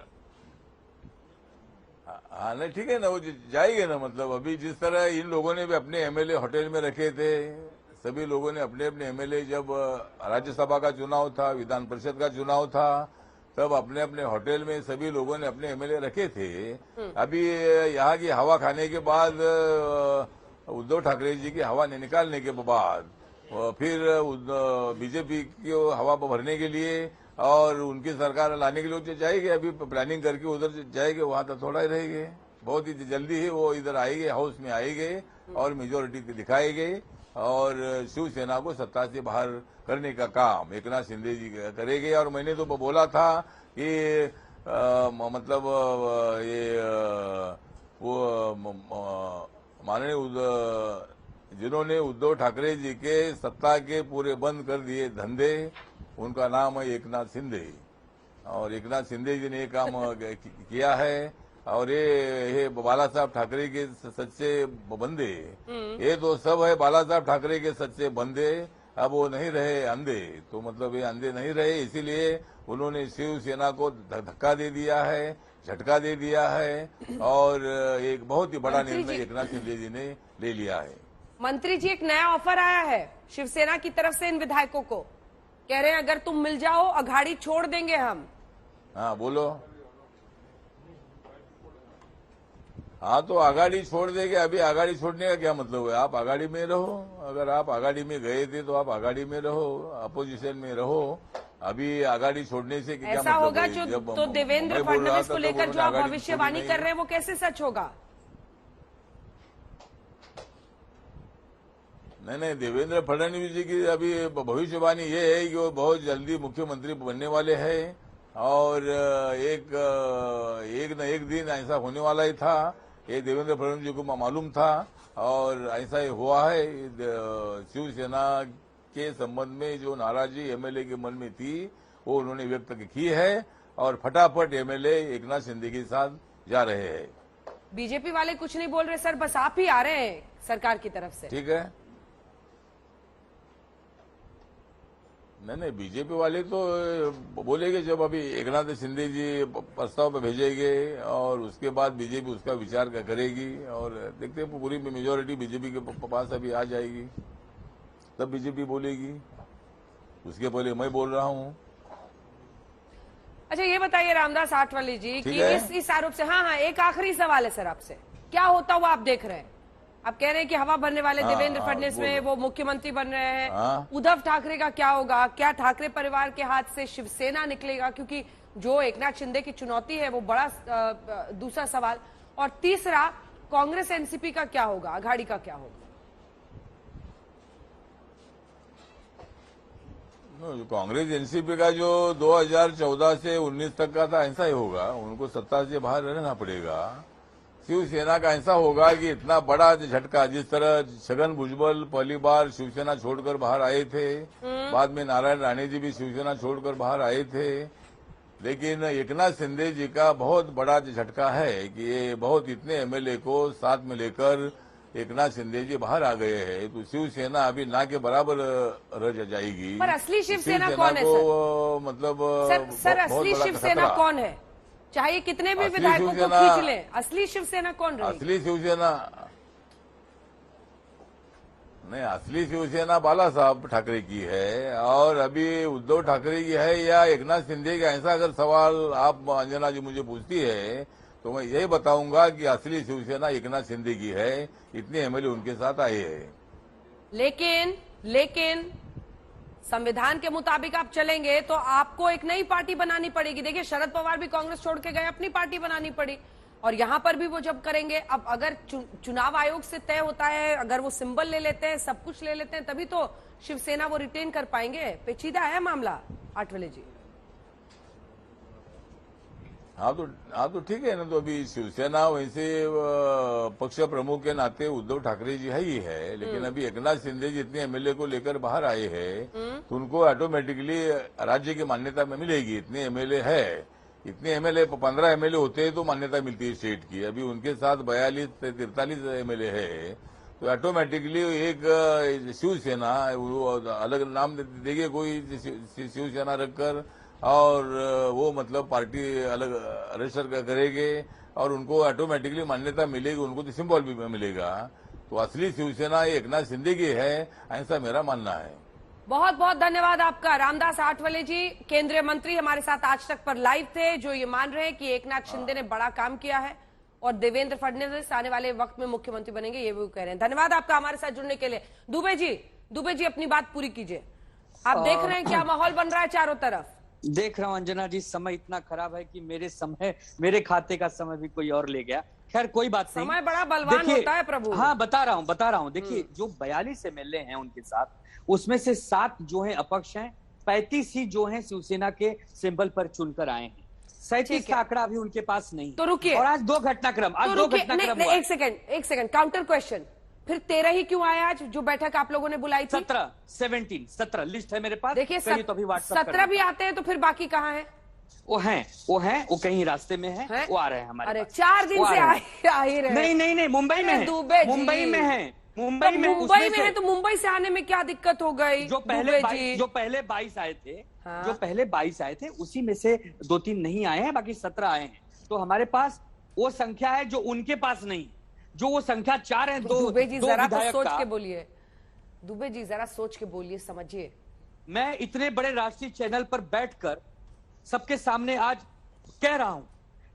हाँ नहीं, ठीक है ना, वो जाएंगे ना। मतलब अभी जिस तरह इन लोगों ने भी अपने एमएलए होटल में रखे थे, सभी लोगों ने अपने अपने एमएलए, जब राज्यसभा का चुनाव था, विधान परिषद का चुनाव था, तब अपने अपने होटल में सभी लोगों ने अपने एमएलए रखे थे। अभी यहाँ की हवा खाने के बाद, उद्धव ठाकरे जी की हवा निकालने के बाद फिर बीजेपी की हवा भरने के लिए और उनकी सरकार लाने के लिए जाएंगे। अभी प्लानिंग करके उधर जाएंगे, वहां तो थोड़ा ही रहेंगे। बहुत ही जल्दी ही वो इधर आएंगे, हाउस में आएंगे और मेजोरिटी दिखाएंगे और शिवसेना को सत्ता से बाहर करने का काम एक नाथ शिंदे जी करेंगे। और मैंने तो बोला था कि मतलब ये वो माननीय जिन्होंने उद्धव ठाकरे जी के सत्ता के पूरे बंद कर दिए धंधे, उनका नाम है एक नाथ शिंदे। और एक नाथ शिंदे जी ने ये काम किया है और ये बाला साहब ठाकरे के सच्चे बंदे, ये तो सब है बाला साहब ठाकरे के सच्चे बंदे। अब वो नहीं रहे अंधे, तो मतलब ये अंधे नहीं रहे, इसीलिए उन्होंने शिवसेना को धक्का दे दिया है, झटका दे दिया है और एक बहुत ही बड़ा निर्णय एक नाथ शिंदे जी ने ले लिया है। मंत्री जी, एक नया ऑफर आया है शिवसेना की तरफ से इन विधायकों को। कह रहे हैं अगर तुम मिल जाओ अघाड़ी छोड़ देंगे हम। हाँ बोलो। हाँ तो आघाड़ी छोड़ देंगे। अभी आघाड़ी छोड़ने का क्या मतलब है? आप आघाड़ी में रहो। अगर आप आघाड़ी में गए थे तो आप आघाड़ी में रहो, अपोजिशन में रहो। अभी आघाड़ी छोड़ने से क्या ऐसा मतलब होगा है? जो जब तो देवेंद्र फडणवीस को लेकर जो आप भविष्यवाणी कर रहे हैं वो कैसे सच होगा? नहीं, देवेंद्र फडणवीस जी की अभी भविष्यवाणी ये है कि वो बहुत जल्दी मुख्यमंत्री बनने वाले हैं और एक न एक दिन ऐसा होने वाला ही था। ये देवेंद्र फडणवीस जी को मालूम था और ऐसा ही हुआ है। शिवसेना के संबंध में जो नाराजगी एमएलए के मन में थी वो उन्होंने व्यक्त की है और फटाफट एमएलए एक नाथ शिंदे के साथ जा रहे हैं। बीजेपी वाले कुछ नहीं बोल रहे सर, बस आप ही आ रहे हैं सरकार की तरफ से। ठीक है, नहीं, बीजेपी वाले तो बोलेंगे जब अभी एकनाथ शिंदे जी प्रस्ताव पे भेजेंगे और उसके बाद बीजेपी उसका विचार करेगी और देखते हैं पूरी मेजोरिटी बीजेपी के पास अभी आ जाएगी तब बीजेपी बोलेगी। उसके पहले मैं बोल रहा हूँ। अच्छा, ये बताइए रामदास आठवले जी कि इस आरोप से, हाँ, एक आखिरी सवाल है सर आपसे, क्या होता हुआ आप देख रहे हैं? आप कह रहे हैं कि हवा भरने वाले देवेंद्र फडणवीस में वो मुख्यमंत्री बन रहे हैं। उद्धव ठाकरे का क्या होगा? क्या ठाकरे परिवार के हाथ से शिवसेना निकलेगा? क्योंकि जो एकनाथ शिंदे की चुनौती है वो बड़ा दूसरा सवाल। और तीसरा, कांग्रेस एनसीपी का क्या होगा? अघाड़ी का क्या होगा? कांग्रेस एनसीपी का जो 2014 से 19 तक का था ऐसा ही होगा, उनको सत्ता से बाहर रहना पड़ेगा। शिवसेना का ऐसा होगा कि इतना बड़ा झटका, जिस तरह छगन भुजबल पहली बार शिवसेना छोड़कर बाहर आए थे, बाद में नारायण राणे जी भी शिवसेना छोड़कर बाहर आए थे, लेकिन एकनाथ शिंदे जी का बहुत बड़ा झटका है कि ये बहुत इतने एमएलए को साथ में लेकर एकनाथ शिंदे जी बाहर आ गए हैं, तो शिवसेना अभी ना के बराबर रह जाएगी। पर असली शिवसेना कौन है सर? मतलब सर असली शिवसेना कौन है? चाहे कितने भी विधायकों को खींच लें, असली शिवसेना कौन रहेगी? असली शिवसेना नहीं, असली शिवसेना बाला साहब ठाकरे की है और अभी उद्धव ठाकरे की है या एकनाथ शिंदे का। ऐसा अगर सवाल आप अंजना जी मुझे पूछती है तो मैं यही बताऊंगा कि असली शिवसेना एकनाथ शिंदे की है, इतने एमएलए उनके साथ आए हैं। लेकिन संविधान के मुताबिक आप चलेंगे तो आपको एक नई पार्टी बनानी पड़ेगी। देखिए, शरद पवार भी कांग्रेस छोड़ के गए, अपनी पार्टी बनानी पड़ी, और यहां पर भी वो जब करेंगे, अब अगर चुनाव आयोग से तय होता है, अगर वो सिंबल ले लेते हैं, सब कुछ ले लेते हैं, तभी तो शिवसेना वो रिटेन कर पाएंगे। पेचीदा है मामला आठवले जी। हाँ तो ठीक है ना। तो अभी शिवसेना वैसे पक्ष प्रमुख के नाते उद्धव ठाकरे जी है ही है, लेकिन अभी एकनाथ शिंदे जी इतने एमएलए को लेकर बाहर आए हैं तो उनको ऑटोमेटिकली राज्य की मान्यता में मिलेगी। इतने एमएलए है, इतने एमएलए 15 एमएलए होते हैं तो मान्यता मिलती है स्टेट की। अभी उनके साथ 42 से 43 एमएलए है, तो ऑटोमेटिकली एक शिवसेना अलग नाम देंगे कोई शिवसेना रखकर, और वो मतलब पार्टी अलग रजिस्टर करेंगे और उनको ऑटोमेटिकली मान्यता मिलेगी, उनको तो सिंबल भी मिलेगा। तो असली शिवसेना एकनाथ शिंदे की है, ऐसा मेरा मानना है। बहुत बहुत धन्यवाद आपका रामदास आठवले जी, केंद्रीय मंत्री हमारे साथ आज तक पर लाइव थे, जो ये मान रहे हैं कि एकनाथ शिंदे ने बड़ा काम किया है और देवेंद्र फडणवीस आने वाले वक्त में मुख्यमंत्री बनेंगे, ये भी कह रहे हैं। धन्यवाद आपका हमारे साथ जुड़ने के लिए। दुबे जी अपनी बात पूरी कीजिए। आप देख रहे हैं क्या माहौल बन रहा है चारों तरफ? देख रहा हूं अंजना जी, समय इतना खराब है कि मेरे खाते का समय भी कोई और ले गया। खैर कोई बात नहीं, समय बड़ा बलवान होता है प्रभु। हाँ बता रहा हूँ। देखिए, जो 42 एमएलए हैं उनके साथ, उसमें से 7 जो हैं अपक्ष हैं, 35 ही जो हैं शिवसेना के सिंबल पर चुनकर आए हैं। 37 का आंकड़ा भी उनके पास नहीं। तो रुकिए, और आज दो घटनाक्रम एक सेकंड काउंटर क्वेश्चन, फिर 13 ही क्यों आए आज जो बैठक आप लोगों ने बुलाई थी? 17 लिस्ट है मेरे पास। देखिए, तो अभी 17 भी आते हैं तो फिर बाकी कहाँ है? वो कहीं रास्ते में है, वो आ रहे हैं हमारे। अरे 4 दिन से आ ही रहे। नहीं, मुंबई में है। मुंबई में है तो मुंबई से आने में क्या दिक्कत हो गई? जो पहले 22 आए थे, जो पहले 22 आए थे उसी में से 2-3 नहीं आए हैं, बाकी 17 आए हैं। तो हमारे पास वो संख्या है जो उनके पास नहीं, जो वो संख्या 4 है। दुबे जी जरा तो सोच के बोलिए, दुबे जी जरा सोच के बोलिए, समझिए। मैं इतने बड़े राष्ट्रीय चैनल पर बैठकर सबके सामने आज कह रहा हूं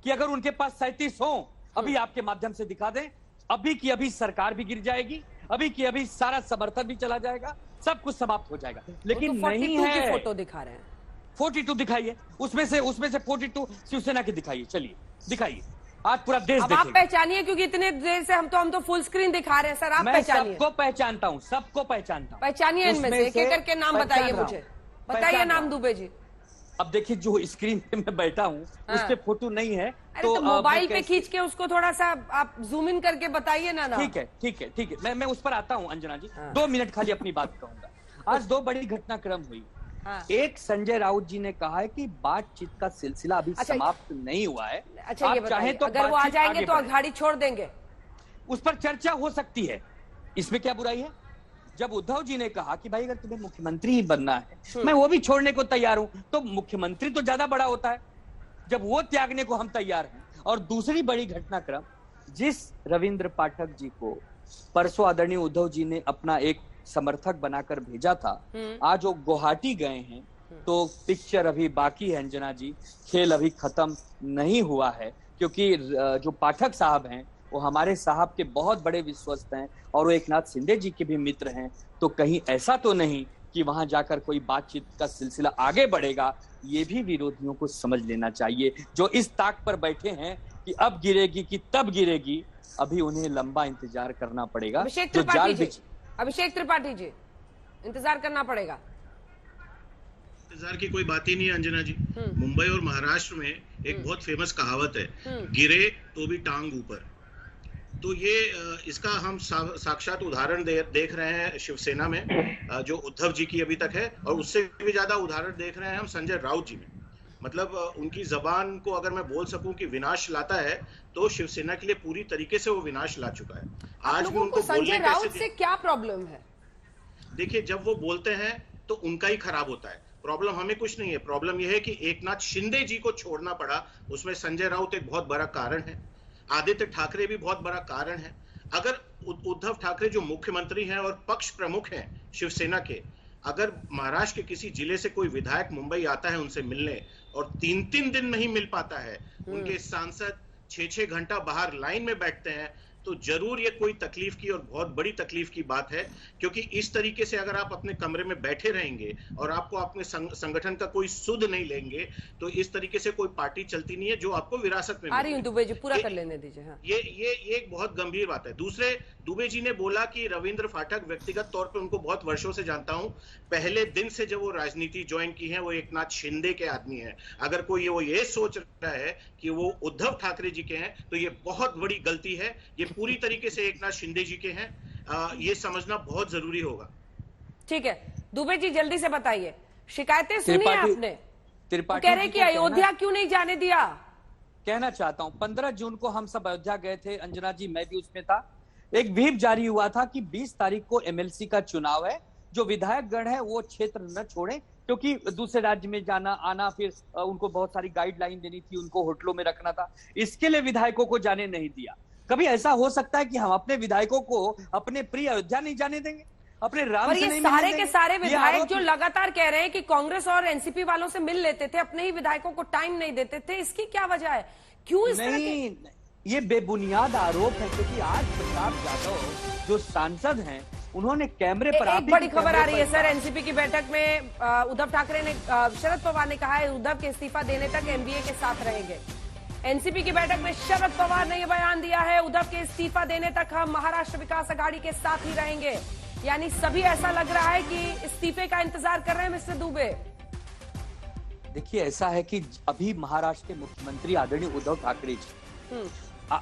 कि अगर उनके पास 37 हो, अभी आपके माध्यम से दिखा दें, अभी की अभी सरकार भी गिर जाएगी, अभी की अभी सारा समर्थन भी चला जाएगा, सब कुछ समाप्त हो जाएगा। लेकिन तो नहीं है। फोटो दिखा रहे हैं, 42 दिखाइए, उसमें से 42 शिवसेना की दिखाइए। चलिए दिखाइए, आज पूरा देश अब आप पहचानिए, क्योंकि इतने देर से हम तो फुल स्क्रीन दिखा रहे हैं सर। आप पहचानिए। सबको पहचानता हूँ, सबको पहचानता हूँ। पहचानिए, इनमें से एक एक करके नाम बताइए मुझे, बताइए नाम दुबे जी। अब देखिए, जो स्क्रीन पे मैं बैठा हूँ उस पे फोटो नहीं है, तो मोबाइल पे खींच के उसको थोड़ा सा आप जूम इन करके बताइए ना। ठीक है, मैं उस पर आता हूँ अंजना जी। 2 मिनट खाली अपनी बात कहूंगा। आज 2 बड़ी घटनाक्रम हुई। एक, संजय राउत जी ने कहा है कि बातचीत का सिलसिला अभी समाप्त नहीं हुआ है। अच्छा, ये बताइए, तो अगर वो आ जाएंगे तो अघाड़ी छोड़ देंगे? उस पर चर्चा हो सकती है, इसमें क्या बुराई है? जब उद्धव जी ने कहा कि भाई अगर तुम्हें मुख्यमंत्री ही बनना है, मैं वो भी छोड़ने को तैयार हूं, तो मुख्यमंत्री तो ज्यादा बड़ा होता है जब वो त्यागने को हम तैयार हैं। और दूसरी बड़ी घटनाक्रम, जिस रविंद्र पाठक जी को परसों आदरणीय उद्धव जी ने अपना एक समर्थक बनाकर भेजा था, आज वो गुवाहाटी गए हैं। तो पिक्चर अभी बाकी है अंजना जी, खेल अभी खत्म नहीं हुआ है, क्योंकि जो पाठक साहब हैं वो हमारे साहब के बहुत बड़े विश्वस्त हैं और वो एकनाथ शिंदे जी के भी मित्र हैं। तो कहीं ऐसा तो नहीं कि वहां जाकर कोई बातचीत का सिलसिला आगे बढ़ेगा, ये भी विरोधियों को समझ लेना चाहिए, जो इस ताक पर बैठे हैं कि अब गिरेगी कि तब गिरेगी। अभी उन्हें लंबा इंतजार करना पड़ेगा। अभिषेक त्रिपाठी जी, इंतजार करना पड़ेगा। इंतजार की कोई बात ही नहीं है अंजना जी। मुंबई और महाराष्ट्र में एक बहुत फेमस कहावत है, गिरे तो भी टांग ऊपर। तो ये इसका हम साक्षात उदाहरण देख रहे हैं शिवसेना में, जो उद्धव जी की अभी तक है, और उससे भी ज्यादा उदाहरण देख रहे हैं हम संजय राउत जी में। मतलब उनकी जबान को अगर मैं बोल सकूं कि विनाश लाता है, तो शिवसेना के लिए पूरी तरीके से वो विनाश ला चुका है। आज भी उनको संजय राउत से क्या प्रॉब्लम है? देखिए, जब वो बोलते हैं तो उनका ही खराब होता है। प्रॉब्लम हमें कुछ नहीं है, प्रॉब्लम यह है कि एकनाथ शिंदे जी को छोड़ना पड़ा, उसमें संजय राउत एक बहुत बड़ा कारण है, आदित्य ठाकरे भी बहुत बड़ा कारण है। अगर उद्धव ठाकरे जो मुख्यमंत्री हैं और पक्ष प्रमुख हैं शिवसेना के, अगर महाराष्ट्र के किसी जिले से कोई विधायक मुंबई आता है उनसे मिलने और 3-3 दिन नहीं मिल पाता है, उनके सांसद 6-6 घंटा बाहर लाइन में बैठते हैं, तो जरूर ये कोई तकलीफ की और बहुत बड़ी तकलीफ की बात है। क्योंकि इस तरीके से अगर आप अपने कमरे में बैठे रहेंगे और आपको अपने संगठन का कोई सुध नहीं लेंगे, तो इस तरीके से कोई पार्टी चलती नहीं है जो आपको विरासत में। आ रही हूं दुबे जी, पूरा कर लेने दीजिए। हाँ। ये एक बहुत गंभीर बात है। दूसरे, दुबे जी ने बोला कि रविंद्र फाटक, व्यक्तिगत तौर पर उनको बहुत वर्षों से जानता हूं, पहले दिन से जब वो राजनीति ज्वाइन की है वो एकनाथ शिंदे के आदमी है। अगर कोई वो ये सोच रहा है कि वो उद्धव ठाकरे जी के हैं, तो ये बहुत बड़ी गलती है। ये पूरी तरीके से एकनाथ शिंदे जी के हैं, ये समझना बहुत जरूरी होगा। ठीक है दुबे जी, जल्दी से बताइए, शिकायतें सुनी है आपने? त्रिपाठी कह रहे कि अयोध्या क्यों नहीं जाने दिया? कहना चाहता हूं, 15 जून को हम सब अयोध्या गए थे अंजना जी, मैं भी उसमें था। एक व्हिप जारी हुआ था कि 20 तारीख को एमएलसी का चुनाव है, जो विधायक गण है वो क्षेत्र न छोड़ें, क्योंकि दूसरे राज्य में जाना आना, फिर उनको बहुत सारी गाइडलाइन देनी थी, उनको होटलों में रखना था, इसके लिए विधायकों को जाने नहीं दिया। कभी ऐसा हो सकता है कि हम अपने विधायकों को अपने प्रिय अयोध्या नहीं जाने देंगे, अपने राम से नहीं सारे के सारे विधायक जो लगातार कह रहे हैं कि कांग्रेस और एनसीपी वालों से मिल लेते थे, अपने ही विधायकों को टाइम नहीं देते थे, इसकी क्या वजह है? क्यों इस तरह के? ये बेबुनियाद आरोप है, क्योंकि आज प्रताप यादव जो सांसद हैं, उन्होंने कैमरे पर एक बड़ी खबर आ रही है सर, एनसीपी की बैठक में उद्धव ठाकरे ने, शरद पवार ने कहा है उद्धव के इस्तीफा देने तक एमबीए के साथ रहेंगे। एनसीपी की बैठक में शरद पवार ने यह बयान दिया है, उद्धव के इस्तीफा देने तक हम महाराष्ट्र विकास अघाड़ी के साथ ही रहेंगे। यानी सभी ऐसा लग रहा है कि इस्तीफे का इंतजार कर रहे हैं मिस्टर दुबे। देखिए, ऐसा है कि अभी महाराष्ट्र के मुख्यमंत्री आदरणीय उद्धव ठाकरे जी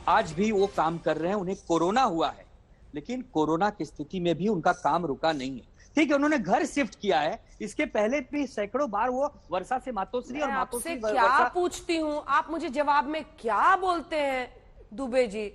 आज भी वो काम कर रहे हैं। उन्हें कोरोना हुआ है, लेकिन कोरोना की स्थिति में भी उनका काम रुका नहीं है। ठीक है, उन्होंने घर शिफ्ट किया है, इसके पहले भी सैकड़ों बार वो वर्षा से मातोश्री और मातोश्री क्या पूछती हूँ, आप मुझे जवाब में क्या बोलते हैं दुबे जी?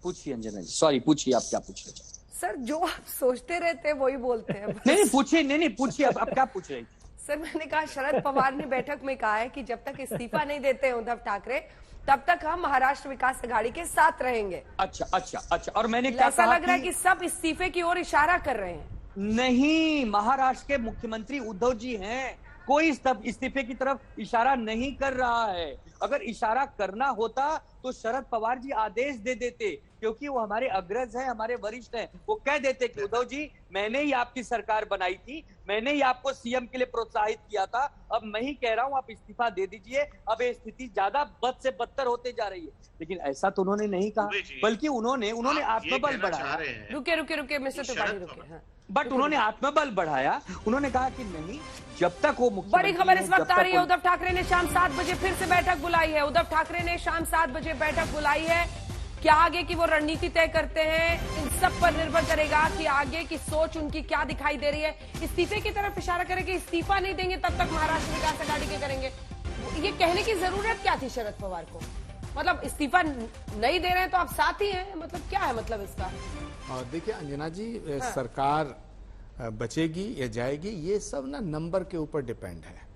पूछिए अंजना जी, सॉरी, पूछिए आप क्या पूछ रहे थे? सर जो आप सोचते रहते हैं वही बोलते हैं। नहीं पूछिए, नहीं पूछिए, आप क्या पूछ रहे थे? सर मैंने कहा शरद पवार ने बैठक में कहा है कि जब तक इस्तीफा नहीं देते हैं उद्धव ठाकरे, तब तक हम महाराष्ट्र विकास अघाड़ी के साथ रहेंगे। अच्छा। और मैंने क्या ऐसा लग रहा है कि सब इस्तीफे की ओर इशारा कर रहे हैं। नहीं, महाराष्ट्र के मुख्यमंत्री उद्धव जी हैं, कोई इस्तीफे की तरफ इशारा नहीं कर रहा है। अगर इशारा करना होता तो शरद पवार जी आदेश दे देते, क्योंकि वो हमारे अग्रज हैं, हमारे वरिष्ठ हैं। वो कह देते कि उद्धव जी, मैंने ही आपकी सरकार बनाई थी, मैंने ही आपको सीएम के लिए प्रोत्साहित किया था, अब मैं ही कह रहा हूं आप इस्तीफा दे दीजिए, अब ये स्थिति ज्यादा बद से बदतर होते जा रही है। लेकिन ऐसा तो उन्होंने नहीं कहा, बल्कि उन्होंने आत्मबल बढ़ाया। रुके मिस्टर त्रिपाठी रुके। बट उन्होंने आत्मबल बढ़ाया, उन्होंने कहा कि नहीं, जब तक वो बड़ी खबर इस वक्त आ रही है, उद्धव ठाकरे ने शाम 7 बजे फिर से बैठक बुलाई है। उद्धव ठाकरे ने शाम 7 बजे बैठक बुलाई है। क्या आगे की वो रणनीति तय करते हैं, इन सब पर निर्भर करेगा कि आगे की सोच उनकी क्या दिखाई दे रही है। इस्तीफे की तरफ इशारा करेंगे, इस्तीफा नहीं देंगे तब तक महाराष्ट्र विकास अघाड़ी के करेंगे, ये कहने की जरूरत क्या थी शरद पवार को? मतलब इस्तीफा नहीं दे रहे हैं तो आप साथ ही हैं, मतलब क्या है मतलब इसका? और देखिए अंजना जी, सरकार बचेगी या जाएगी ये सब ना नंबर के ऊपर डिपेंड है।